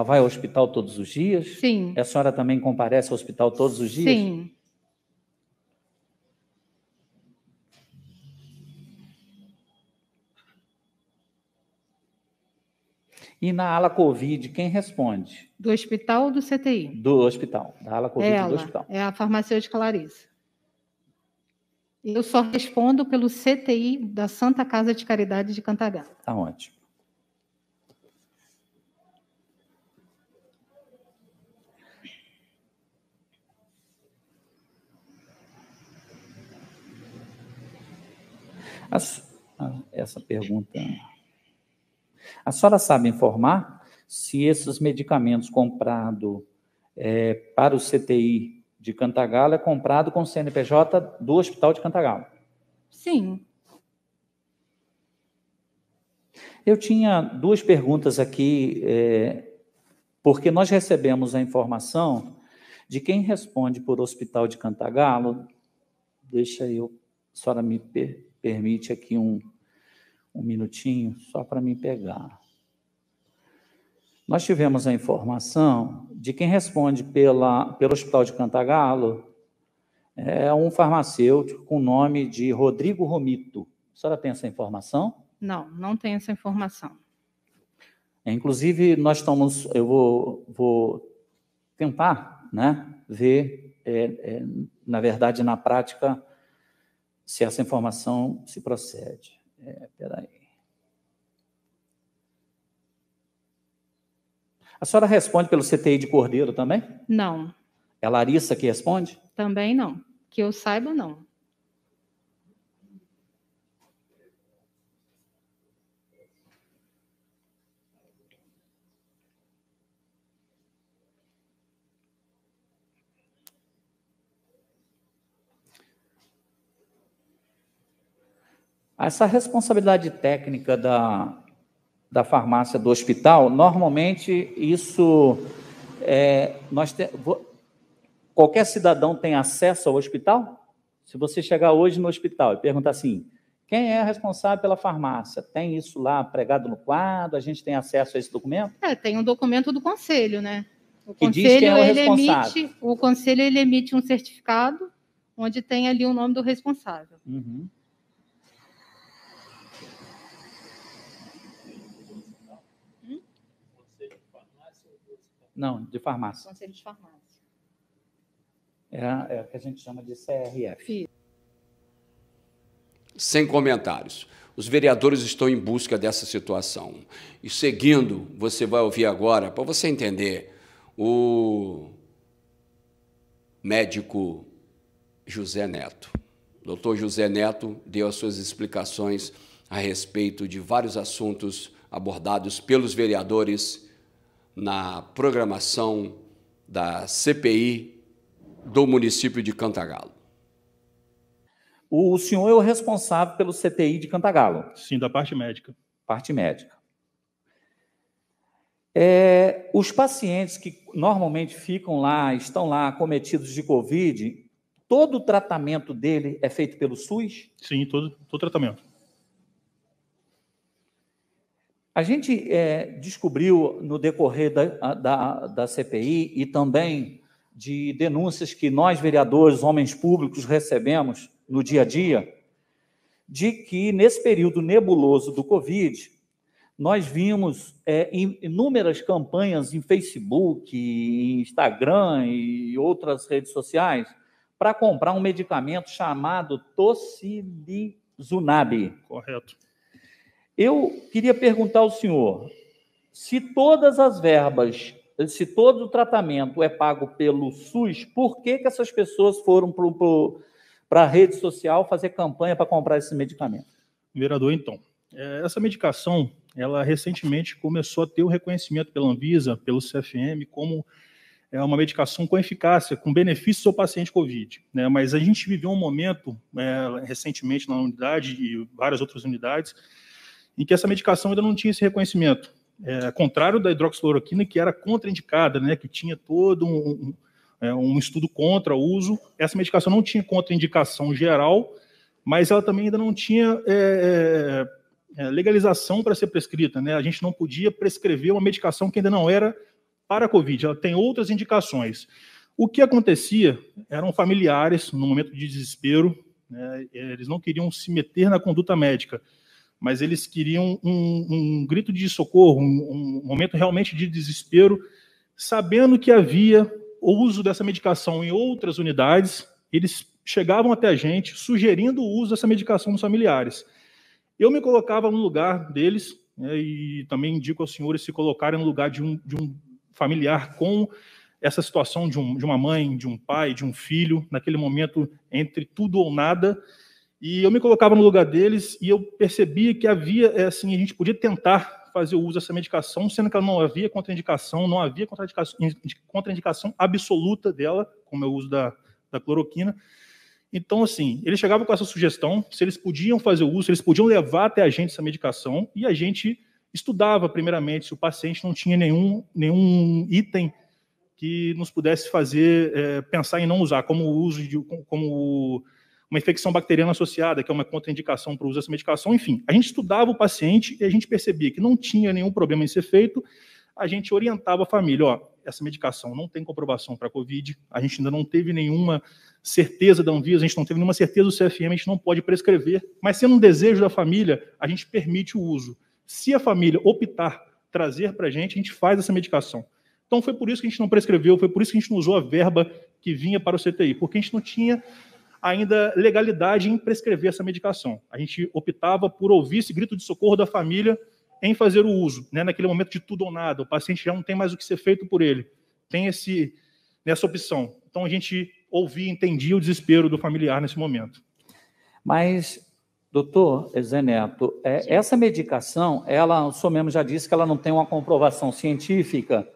vai ao hospital todos os dias? Sim. A senhora também comparece ao hospital todos os dias? Sim. E na ala Covid, quem responde? Do hospital ou do CTI? Do hospital, da ala Covid do hospital. É a farmacêutica Larissa. Eu só respondo pelo CTI da Santa Casa de Caridade de Cantagalo. Tá ótimo. Essa pergunta... A senhora sabe informar se esses medicamentos comprados para o CTI de Cantagalo é comprado com o CNPJ do Hospital de Cantagalo? Sim. Eu tinha duas perguntas aqui, porque nós recebemos a informação de quem responde por Hospital de Cantagalo. Deixa eu, a senhora me permite aqui um minutinho, só para me pegar. Nós tivemos a informação de quem responde pelo Hospital de Cantagalo é um farmacêutico com o nome de Rodrigo Romito. A senhora tem essa informação? Não, não tenho essa informação. Inclusive, eu vou tentar, né, ver, na verdade, na prática, se essa informação se procede. Espera aí. A senhora responde pelo CTI de Cordeiro também? Não. É a Larissa que responde? Também não. Que eu saiba, não. Essa responsabilidade técnica da farmácia do hospital, normalmente isso... qualquer cidadão tem acesso ao hospital? Se você chegar hoje no hospital e perguntar assim, quem é responsável pela farmácia? Tem isso lá pregado no quadro? A gente tem acesso a esse documento? Tem um documento do conselho, né? O que conselho, diz quem é o responsável. O conselho ele emite um certificado onde tem ali o nome do responsável. Uhum. Não, de farmácia. Conselho de farmácia. É o que a gente chama de CRF. Sem comentários. Os vereadores estão em busca dessa situação. E seguindo, você vai ouvir agora, para você entender, o médico José Neto. O doutor José Neto deu as suas explicações a respeito de vários assuntos abordados pelos vereadores na programação da CPI do município de Cantagalo. O senhor é o responsável pelo CTI de Cantagalo? Sim, da parte médica. Parte médica. Os pacientes que normalmente estão lá acometidos de Covid, todo o tratamento dele é feito pelo SUS? Sim, todo tratamento. A gente descobriu no decorrer da CPI e também de denúncias que nós, vereadores, homens públicos, recebemos no dia a dia, de que nesse período nebuloso do Covid, nós vimos inúmeras campanhas em Facebook, em Instagram e outras redes sociais para comprar um medicamento chamado tocilizumab. Correto. Eu queria perguntar ao senhor, se todas as verbas, se todo o tratamento é pago pelo SUS, por que essas pessoas foram para a rede social fazer campanha para comprar esse medicamento? Vereador, então, essa medicação, ela recentemente começou a ter o reconhecimento pela Anvisa, pelo CFM, como uma medicação com eficácia, com benefícios ao paciente COVID, né? Mas a gente viveu um momento, recentemente na unidade e várias outras unidades, em que essa medicação ainda não tinha esse reconhecimento. Contrário da hidroxicloroquina, que era contraindicada, né, que tinha todo um estudo contra o uso, essa medicação não tinha contraindicação geral, mas ela também ainda não tinha legalização para ser prescrita, né? A gente não podia prescrever uma medicação que ainda não era para a Covid, ela tem outras indicações. O que acontecia eram familiares, no momento de desespero, né, eles não queriam se meter na conduta médica, mas eles queriam um grito de socorro, um momento realmente de desespero, sabendo que havia o uso dessa medicação em outras unidades. Eles chegavam até a gente sugerindo o uso dessa medicação nos familiares. Eu me colocava no lugar deles, né, e também indico aos senhores se colocarem no lugar de um familiar com essa situação de uma mãe, de um pai, de um filho, naquele momento entre tudo ou nada. E eu me colocava no lugar deles e eu percebia que havia, assim, a gente podia tentar fazer o uso dessa medicação, sendo que ela não havia contraindicação, não havia contraindicação absoluta dela, como é o uso da cloroquina. Então, assim, eles chegavam com essa sugestão, se eles podiam fazer o uso, se eles podiam levar até a gente essa medicação, e a gente estudava, primeiramente, se o paciente não tinha nenhum item que nos pudesse fazer pensar em não usar, como o uso como uma infecção bacteriana associada, que é uma contraindicação para o uso dessa medicação. Enfim, a gente estudava o paciente e a gente percebia que não tinha nenhum problema em ser feito, a gente orientava a família, ó, essa medicação não tem comprovação para a COVID, a gente ainda não teve nenhuma certeza da Anvisa, a gente não teve nenhuma certeza do CFM, a gente não pode prescrever, mas sendo um desejo da família, a gente permite o uso. Se a família optar trazer para a gente faz essa medicação. Então foi por isso que a gente não prescreveu, foi por isso que a gente não usou a verba que vinha para o CTI, porque a gente não tinha ainda legalidade em prescrever essa medicação. A gente optava por ouvir esse grito de socorro da família em fazer o uso, né, naquele momento de tudo ou nada. O paciente já não tem mais o que ser feito por ele. Tem nessa opção. Então a gente ouvia, entendia o desespero do familiar nesse momento. Mas, doutor Zé Neto, essa medicação, o senhor mesmo já disse que ela não tem uma comprovação científica,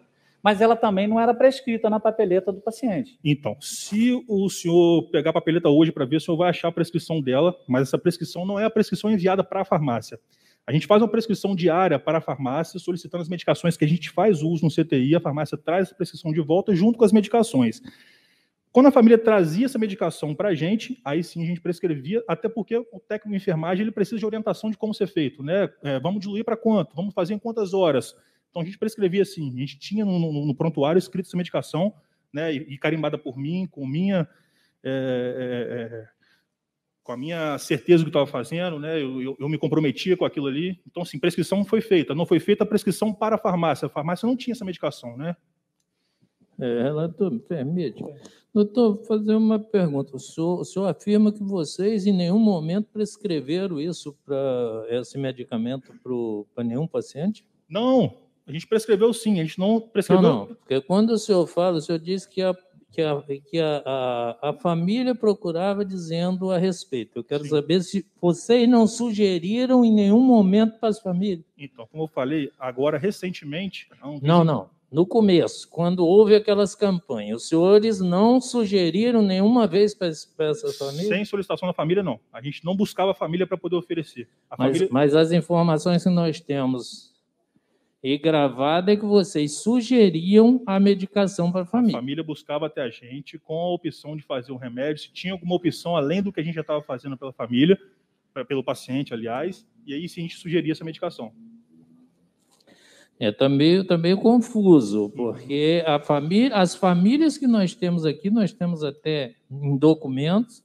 mas ela também não era prescrita na papeleta do paciente. Então, se o senhor pegar a papeleta hoje para ver, o senhor vai achar a prescrição dela, mas essa prescrição não é a prescrição enviada para a farmácia. A gente faz uma prescrição diária para a farmácia, solicitando as medicações que a gente faz uso no CTI, a farmácia traz essa prescrição de volta junto com as medicações. Quando a família trazia essa medicação para a gente, aí sim a gente prescrevia, até porque o técnico de enfermagem ele precisa de orientação de como ser feito, né? Vamos diluir para quanto? Vamos fazer em quantas horas? Então a gente prescrevia assim, a gente tinha no prontuário escrito essa medicação, né, e carimbada por mim, com a minha certeza do que estava fazendo, né, eu me comprometia com aquilo ali. Então, assim, prescrição foi feita. Não foi feita a prescrição para a farmácia não tinha essa medicação, né? Relator, me permite? Doutor, vou fazer uma pergunta. O senhor afirma que vocês em nenhum momento prescreveram isso para esse medicamento para nenhum paciente? Não, a gente prescreveu sim, a gente não prescreveu... Não, porque quando o senhor fala, o senhor diz que a família procurava dizendo a respeito. Eu quero saber se vocês não sugeriram em nenhum momento para as famílias. Então, como eu falei, agora, recentemente... Não. No começo, quando houve aquelas campanhas, os senhores não sugeriram nenhuma vez para essas famílias? Sem solicitação da família, não. A gente não buscava a família para poder oferecer. Mas as informações que nós temos e gravada é que vocês sugeriam a medicação para a família. A família buscava até a gente com a opção de fazer o remédio, se tinha alguma opção além do que a gente já estava fazendo pela família, pelo paciente, aliás, e aí sim a gente sugeria essa medicação. Tá meio confuso, porque as famílias que nós temos aqui, nós temos até em documentos,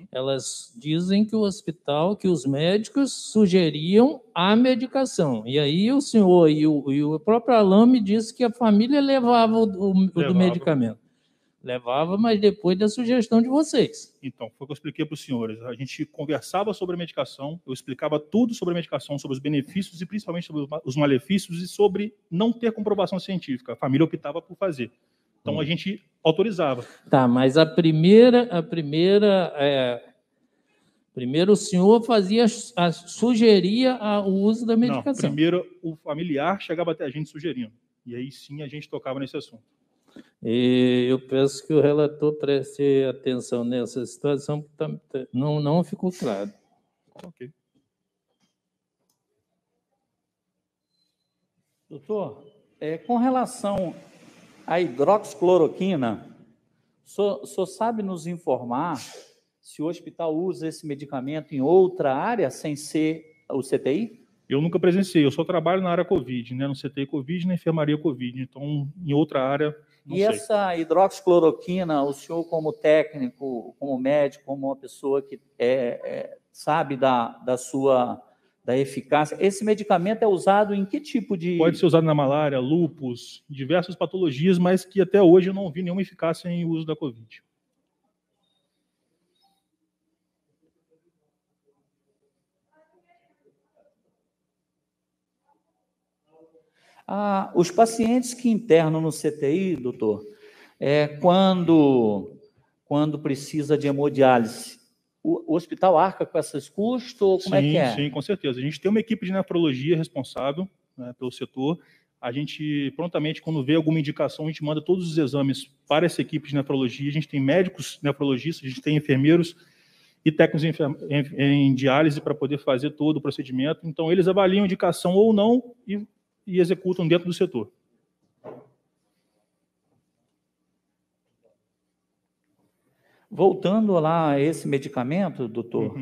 elas dizem que o hospital, que os médicos sugeriam a medicação. E aí o senhor e o próprio Alain me disse que a família levava o do medicamento. Levava, mas depois da sugestão de vocês. Então, foi o que eu expliquei para os senhores. A gente conversava sobre a medicação, eu explicava tudo sobre a medicação, sobre os benefícios e principalmente sobre os malefícios e sobre não ter comprovação científica. A família optava por fazer. Então, a gente autorizava. Tá, mas primeiro o senhor sugeria o uso da medicação. Não, primeiro o familiar chegava até a gente sugerindo. E aí sim a gente tocava nesse assunto. E eu peço que o relator preste atenção nessa situação, porque não ficou claro. Ok. Doutor, com relação à hidroxicloroquina, o senhor sabe nos informar se o hospital usa esse medicamento em outra área, sem ser o CTI? Eu nunca presenciei, eu só trabalho na área COVID, né? No CTI COVID, na enfermaria COVID, então em outra área... Não sei. Essa hidroxicloroquina, o senhor como técnico, como médico, como uma pessoa que sabe da sua da eficácia. Esse medicamento é usado em que tipo de... Pode ser usado na malária, lúpus, diversas patologias, mas que até hoje eu não vi nenhuma eficácia em uso da Covid. Os pacientes que internam no CTI, doutor, quando precisa de hemodiálise, o hospital arca com esses custos? Ou como é que é? Sim, com certeza. A gente tem uma equipe de nefrologia responsável, né, pelo setor. A gente, prontamente, quando vê alguma indicação, a gente manda todos os exames para essa equipe de nefrologia. A gente tem médicos nefrologistas, a gente tem enfermeiros e técnicos em diálise para poder fazer todo o procedimento. Então, eles avaliam a indicação ou não e executam dentro do setor. Voltando lá a esse medicamento, doutor,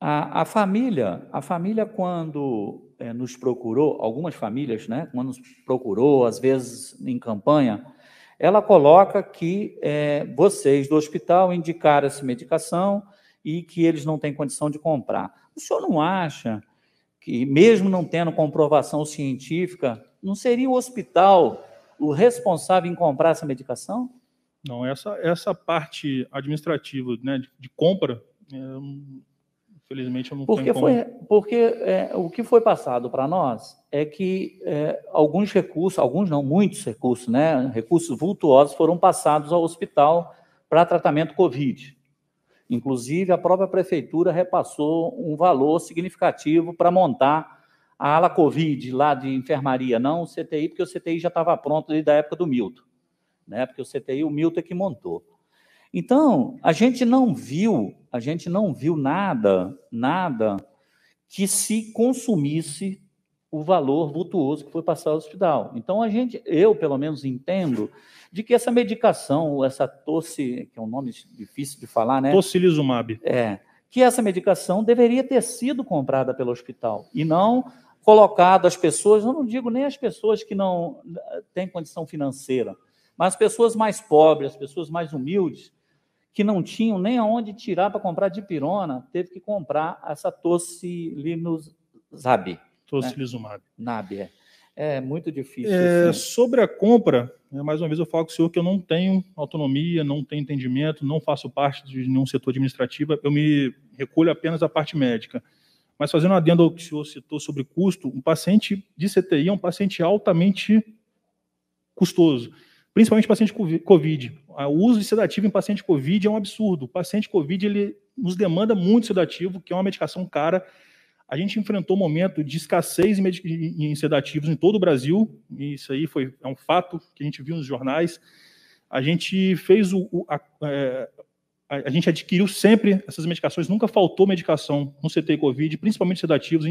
a família quando nos procurou, algumas famílias, né, quando nos procurou, às vezes em campanha, ela coloca que vocês do hospital indicaram essa medicação e que eles não têm condição de comprar. O senhor não acha que, mesmo não tendo comprovação científica, não seria o hospital o responsável em comprar essa medicação? Não, essa parte administrativa, né, de compra, infelizmente eu não tenho como... Porque o que foi passado para nós é que alguns recursos, muitos recursos, né, recursos vultuosos foram passados ao hospital para tratamento COVID. Inclusive, a própria prefeitura repassou um valor significativo para montar a ala Covid lá de enfermaria, não o CTI, porque o CTI já estava pronto desde a época do Milton, né? Porque o CTI, o Milton é que montou. Então, a gente não viu nada que se consumisse o valor vultuoso que foi passado ao hospital. Então, eu pelo menos entendo de que essa medicação, essa tosse, que é um nome difícil de falar, né? Tocilizumab. Que essa medicação deveria ter sido comprada pelo hospital e não colocado às pessoas, eu não digo nem as pessoas que não têm condição financeira, mas as pessoas mais pobres, as pessoas mais humildes, que não tinham nem aonde tirar para comprar dipirona, teve que comprar essa tocilizumab. Tocilizumab. Né? É muito difícil. Sobre a compra, mais uma vez eu falo com o senhor que eu não tenho autonomia, não tenho entendimento, não faço parte de nenhum setor administrativo, eu me recolho apenas à parte médica. Mas fazendo um adendo ao que o senhor citou sobre custo, um paciente de CTI é um paciente altamente custoso, principalmente paciente COVID. O uso de sedativo em paciente COVID é um absurdo. O paciente COVID ele nos demanda muito sedativo, que é uma medicação cara. A gente enfrentou um momento de escassez em sedativos em todo o Brasil, e isso aí é um fato que a gente viu nos jornais. A gente fez a gente adquiriu sempre essas medicações, nunca faltou medicação no CTI Covid, principalmente sedativos.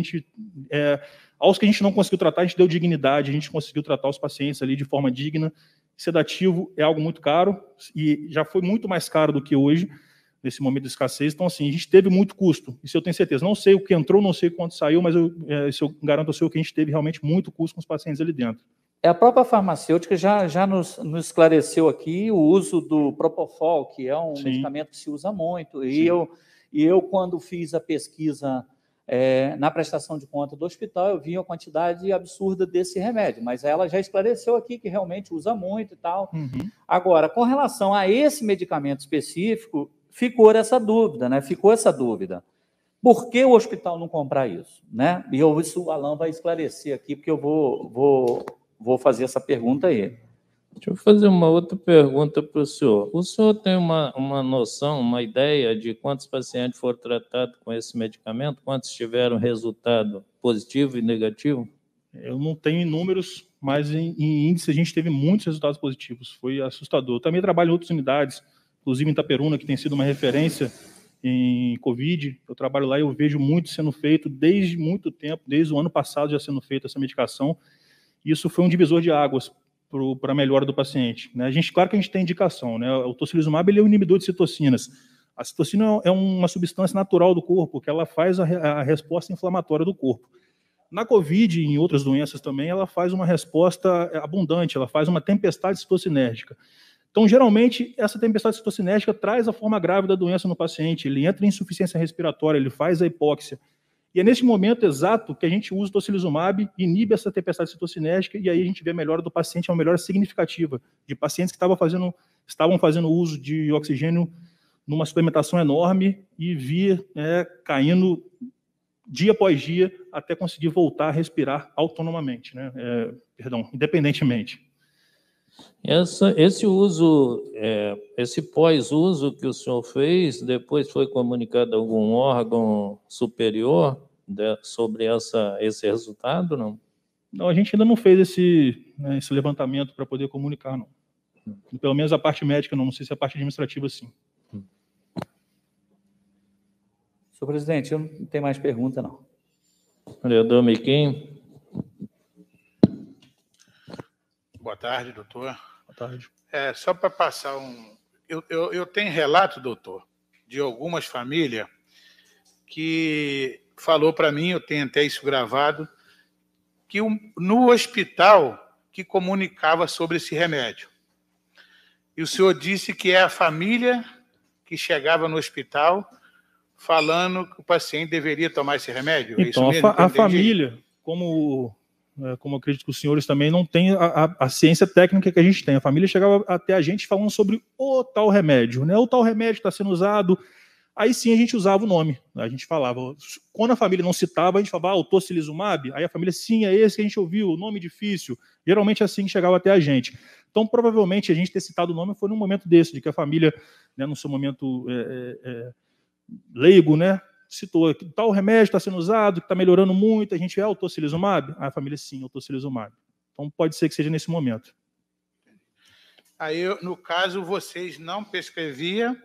Aos que a gente não conseguiu tratar, a gente deu dignidade, a gente conseguiu tratar os pacientes ali de forma digna. Sedativo é algo muito caro, e já foi muito mais caro do que hoje, nesse momento de escassez. Então, assim, a gente teve muito custo, isso eu tenho certeza. Não sei o que entrou, não sei quanto saiu, mas eu garanto ao senhor que a gente teve realmente muito custo com os pacientes ali dentro. A própria farmacêutica já nos esclareceu aqui o uso do Propofol, que é um medicamento que se usa muito. E eu, quando fiz a pesquisa na prestação de conta do hospital, eu vi a quantidade absurda desse remédio, mas ela já esclareceu aqui que realmente usa muito e tal. Agora, com relação a esse medicamento específico, ficou essa dúvida, né? Por que o hospital não comprar isso, né? E isso o Alan vai esclarecer aqui, porque eu vou fazer essa pergunta aí. Deixa eu fazer uma outra pergunta para o senhor. O senhor tem uma noção, uma ideia de quantos pacientes foram tratados com esse medicamento? Quantos tiveram resultado positivo e negativo? Eu não tenho números, mas em índice a gente teve muitos resultados positivos. Foi assustador. Eu também trabalho em outras unidades, inclusive em Itaperuna, que tem sido uma referência em Covid. Eu trabalho lá e eu vejo muito sendo feito desde muito tempo, desde o ano passado já sendo feita essa medicação. Isso foi um divisor de águas para a melhora do paciente, né? Claro que a gente tem indicação, né? O tocilizumab ele é um inibidor de citocinas. A citocina é uma substância natural do corpo, que ela faz a resposta inflamatória do corpo. Na COVID e em outras doenças também, ela faz uma resposta abundante, ela faz uma tempestade citocinérgica. Então, geralmente, essa tempestade citocinética traz a forma grave da doença no paciente, ele entra em insuficiência respiratória, ele faz a hipóxia. E é nesse momento exato que a gente usa o tocilizumab, inibe essa tempestade citocinética, e aí a gente vê a melhora do paciente, uma melhora significativa de pacientes que estavam fazendo uso de oxigênio numa suplementação enorme e via caindo dia após dia até conseguir voltar a respirar autonomamente, né? Independentemente. Esse uso, esse pós-uso que o senhor fez, depois foi comunicado a algum órgão superior sobre esse resultado, não? Não, a gente ainda não fez esse levantamento para poder comunicar, não. Pelo menos a parte médica, não sei se a parte administrativa, sim. Senhor presidente, eu não tenho mais pergunta, não. Vereador Miquim. Boa tarde, doutor. Boa tarde. Só para passar Eu tenho relato, doutor, de algumas famílias que falou para mim, eu tenho até isso gravado, que no hospital que comunicava sobre esse remédio. E o senhor disse que é a família que chegava no hospital falando que o paciente deveria tomar esse remédio? Então, é isso mesmo? a família, como eu acredito que os senhores também não têm a ciência técnica que a gente tem. A família chegava até a gente falando sobre o tal remédio, né? O tal remédio está sendo usado. Aí sim a gente usava o nome. A gente falava. Quando a família não citava, a gente falava, o tocilizumab. Aí a família, sim, é esse que a gente ouviu, o nome difícil. Geralmente é assim que chegava até a gente. Então, provavelmente, a gente ter citado o nome foi num momento desse, de que a família, né, no seu momento leigo, né, citou que tal remédio está sendo usado, que está melhorando muito, a gente o tocilizumab? A família, sim, o tocilizumab. Então, pode ser que seja nesse momento. Aí, no caso, vocês não prescreviam...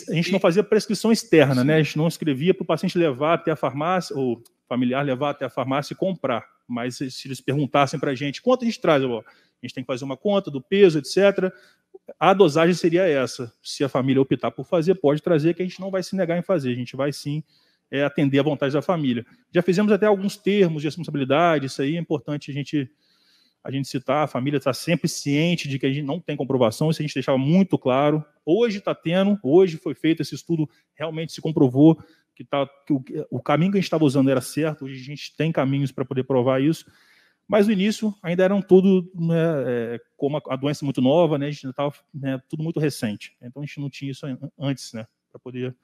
A gente não fazia prescrição externa, né? A gente não escrevia para o paciente levar até a farmácia, ou familiar levar até a farmácia e comprar. Mas se eles perguntassem para a gente, quanto a gente traz? A gente tem que fazer uma conta do peso, etc. A dosagem seria essa. Se a família optar por fazer, pode trazer, que a gente não vai se negar em fazer. A gente vai, sim, atender à vontade da família. Já fizemos até alguns termos de responsabilidade, isso aí é importante a gente citar. A família está sempre ciente de que a gente não tem comprovação, isso a gente deixava muito claro. Hoje está tendo, hoje foi feito esse estudo, realmente se comprovou que o caminho que a gente estava usando era certo, hoje a gente tem caminhos para poder provar isso. Mas no início ainda eram tudo, né, como a doença é muito nova, né, a gente estava tudo muito recente. Então a gente não tinha isso antes, né, para poder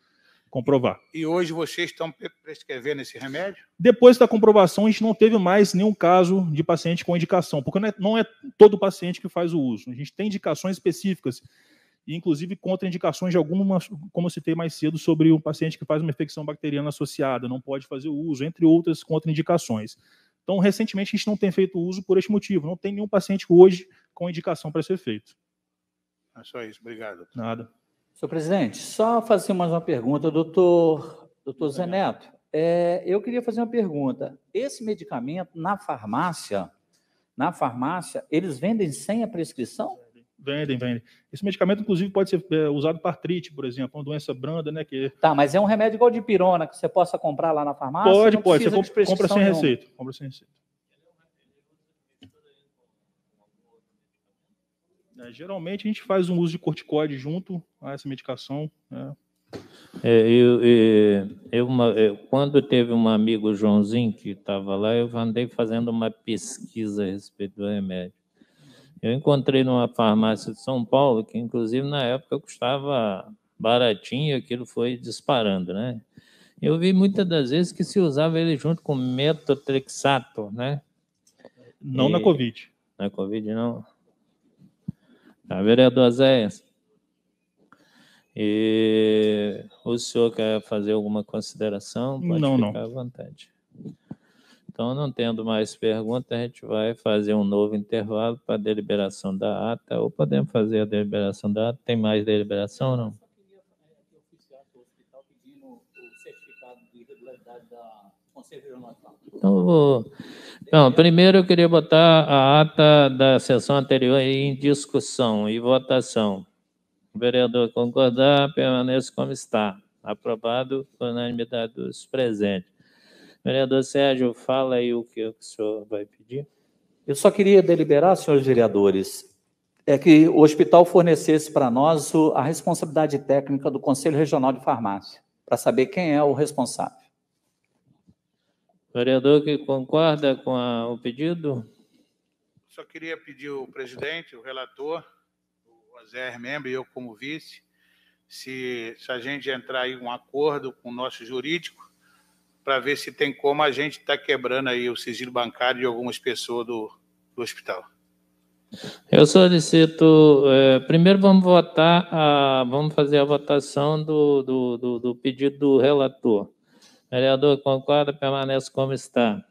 comprovar. E hoje vocês estão prescrevendo esse remédio? Depois da comprovação, a gente não teve mais nenhum caso de paciente com indicação, porque não é todo paciente que faz o uso. A gente tem indicações específicas, e inclusive contraindicações de algumas, como eu citei mais cedo, sobre um paciente que faz uma infecção bacteriana associada, não pode fazer o uso, entre outras contraindicações. Então, recentemente, a gente não tem feito uso por este motivo. Não tem nenhum paciente hoje com indicação para ser feito. É só isso. Obrigado. Nada. Senhor presidente, só fazer mais uma pergunta. Doutor Zé Neto, eu queria fazer uma pergunta. Esse medicamento, na farmácia, eles vendem sem a prescrição? Vendem. Esse medicamento, inclusive, pode ser usado para artrite, por exemplo, uma doença branda, né? Tá, mas é um remédio igual de pirona, que você possa comprar lá na farmácia? Pode. Você compra sem receita. Geralmente, a gente faz um uso de corticoide junto a essa medicação. Quando teve um amigo Joãozinho que estava lá, eu andei fazendo uma pesquisa a respeito do remédio. Eu encontrei numa farmácia de São Paulo, que inclusive na época custava baratinho, aquilo foi disparando, né? Eu vi muitas das vezes que se usava ele junto com metotrexato, né? Não na Covid. Na Covid, não. Tá, vereador Zéias. E o senhor quer fazer alguma consideração? Pode ficar à vontade. Então, não tendo mais perguntas, a gente vai fazer um novo intervalo para a deliberação da ata, ou podemos fazer a deliberação da ata. Tem mais deliberação ou não? Então, primeiro eu queria botar a ata da sessão anterior em discussão e votação. O vereador concordar, permaneça como está. Aprovado por unanimidade dos presentes. Vereador Sérgio, fala aí o que o senhor vai pedir. Eu só queria deliberar, senhores vereadores, é que o hospital fornecesse para nós a responsabilidade técnica do Conselho Regional de Farmácia, para saber quem é o responsável. Vereador que concorda com o pedido? Só queria pedir ao presidente, o relator, o AZR membro e eu como vice, se a gente entrar em um acordo com o nosso jurídico, para ver se tem como a gente estar quebrando aí o sigilo bancário de algumas pessoas do hospital. Eu solicito, primeiro vamos votar, vamos fazer a votação do pedido do relator. Vereador, concorda, permanece como está.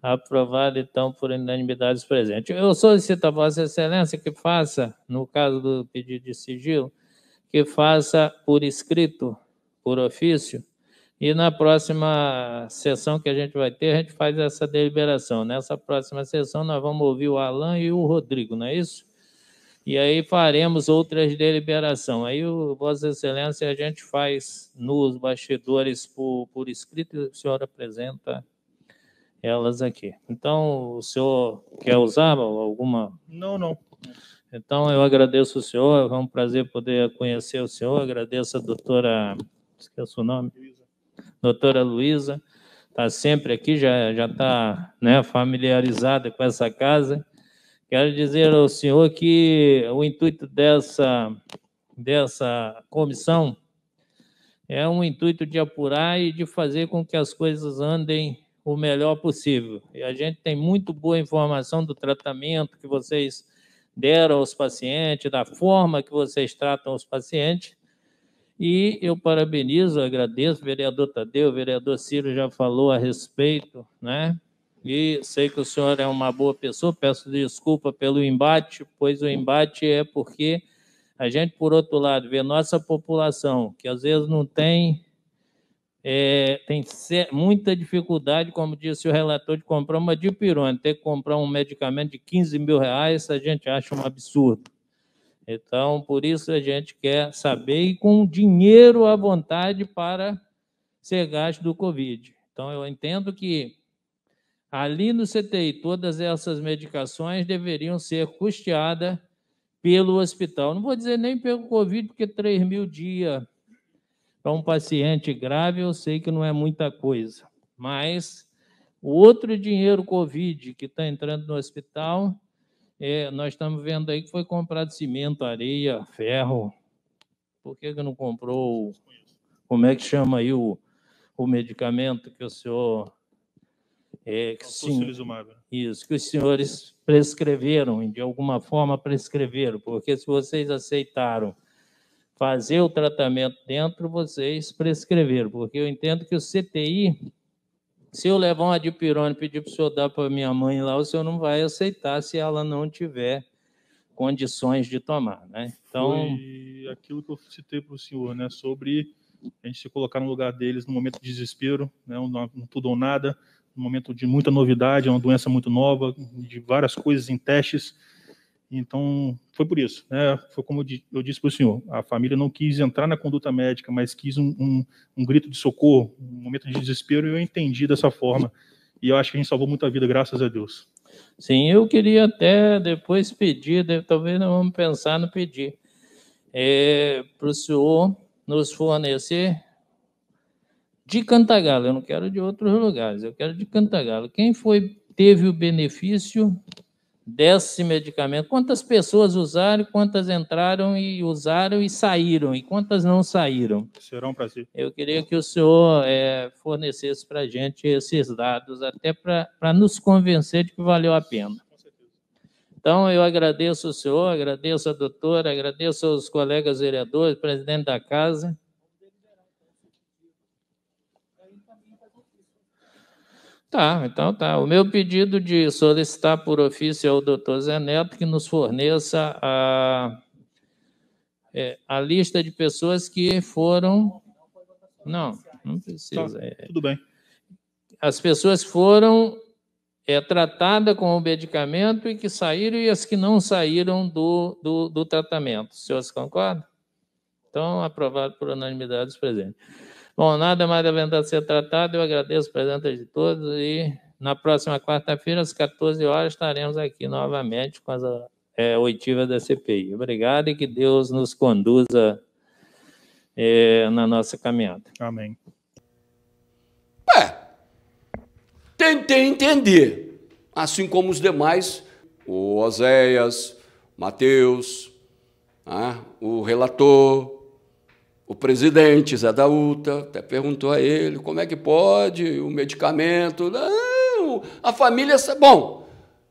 Aprovado, então, por unanimidade presente. Eu solicito a Vossa Excelência que faça, no caso do pedido de sigilo, que faça por escrito, por ofício, e na próxima sessão que a gente vai ter, a gente faz essa deliberação. Nessa próxima sessão, nós vamos ouvir o Alan e o Rodrigo, não é isso? E aí faremos outras deliberações. Aí, Vossa Excelência, a gente faz nos bastidores por escrito e o senhor apresenta elas aqui. Então, o senhor quer usar alguma? Não. Então, eu agradeço o senhor, é um prazer poder conhecer o senhor, agradeço a doutora, esqueço o nome, doutora Luísa, está sempre aqui, já está, né, familiarizada com essa casa. Quero dizer ao senhor que o intuito dessa comissão é um intuito de apurar e de fazer com que as coisas andem o melhor possível. E a gente tem muito boa informação do tratamento que vocês deram aos pacientes, da forma que vocês tratam os pacientes, e eu parabenizo, agradeço, o vereador Tadeu, o vereador Ciro já falou a respeito, né? E sei que o senhor é uma boa pessoa, peço desculpa pelo embate, pois o embate é porque a gente, por outro lado, vê nossa população, que às vezes não tem muita dificuldade, como disse o relator, de comprar uma dipirona, ter que comprar um medicamento de 15 mil reais, a gente acha um absurdo. Então, por isso a gente quer saber e com dinheiro à vontade para ser gasto do Covid. Então, eu entendo que ali no CTI, todas essas medicações deveriam ser custeadas pelo hospital. Não vou dizer nem pelo Covid, porque 3 mil dias para um paciente grave, eu sei que não é muita coisa. Mas o outro dinheiro Covid que está entrando no hospital, nós estamos vendo aí que foi comprado cimento, areia, ferro. Por que não comprou, como é que chama aí o medicamento que o senhor... Isso, que os senhores prescreveram, de alguma forma prescreveram, porque se vocês aceitaram fazer o tratamento dentro, vocês prescreveram, porque eu entendo que o CTI, se eu levar uma dipirona e pedir para o senhor dar para minha mãe lá, o senhor não vai aceitar se ela não tiver condições de tomar, né? Então, foi aquilo que eu citei para o senhor, né, sobre a gente se colocar no lugar deles no momento de desespero, né, não tudo ou nada, no momento de muita novidade, é uma doença muito nova, de várias coisas em testes. Então, foi por isso, né? Foi como eu disse para o senhor, a família não quis entrar na conduta médica, mas quis um grito de socorro, um momento de desespero, e eu entendi dessa forma. E eu acho que a gente salvou muita vida, graças a Deus. Sim, eu queria até depois pedir, talvez nós vamos pensar no pedir, para o senhor nos fornecer de Cantagalo, eu não quero de outros lugares, eu quero de Cantagalo. Quem teve o benefício desse medicamento? Quantas pessoas usaram, quantas entraram e usaram e saíram, e quantas não saíram? Será um prazer. Eu queria que o senhor fornecesse para a gente esses dados, até para nos convencer de que valeu a pena. Então, eu agradeço o senhor, agradeço a doutora, agradeço aos colegas vereadores, presidente da casa. Tá, então tá. O meu pedido de solicitar por ofício ao doutor Zé Neto que nos forneça a lista de pessoas que foram... Não precisa. Tá, tudo bem. As pessoas foram tratadas com o medicamento e que saíram e as que não saíram do tratamento. Os senhores concordam? Então, aprovado por unanimidade dos presentes. Bom, nada mais devendo a ser tratado, eu agradeço a presença de todos e na próxima quarta-feira, às 14 horas, estaremos aqui novamente com oitiva da CPI. Obrigado e que Deus nos conduza na nossa caminhada. Amém. Tentei entender, assim como os demais, o Oséias, Mateus, o relator, o presidente Zé da UTA, até perguntou a ele como é que pode o medicamento. Não, a família... Bom,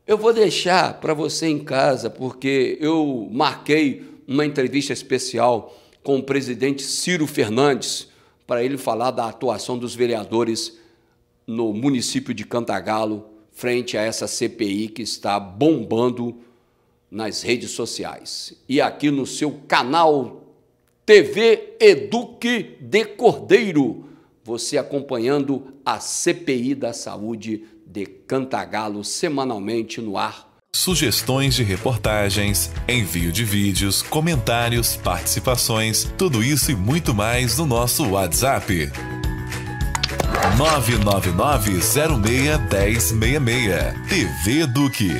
eu vou deixar para você em casa, porque eu marquei uma entrevista especial com o presidente Ciro Fernandes para ele falar da atuação dos vereadores no município de Cantagalo, frente a essa CPI que está bombando nas redes sociais. E aqui no seu canal TV Eduque de Cordeiro, você acompanhando a CPI da Saúde de Cantagalo semanalmente no ar. Sugestões de reportagens, envio de vídeos, comentários, participações, tudo isso e muito mais no nosso WhatsApp. 999-06-1066. TV Eduque.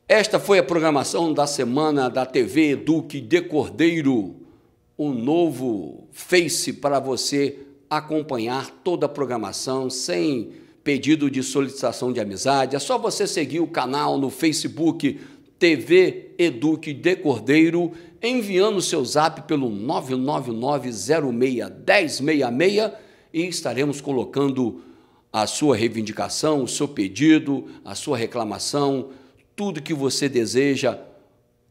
Esta foi a programação da semana da TV Eduque de Cordeiro, um novo Face para você acompanhar toda a programação sem pedido de solicitação de amizade. É só você seguir o canal no Facebook TV Eduque de Cordeiro, enviando o seu zap pelo 999-06-1066 e estaremos colocando a sua reivindicação, o seu pedido, a sua reclamação, tudo que você deseja,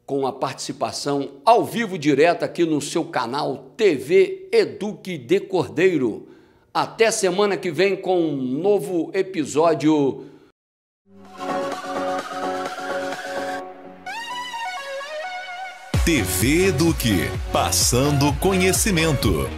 com a participação ao vivo direto aqui no seu canal TV Eduque de Cordeiro. Até semana que vem com um novo episódio. TV Eduque, passando conhecimento.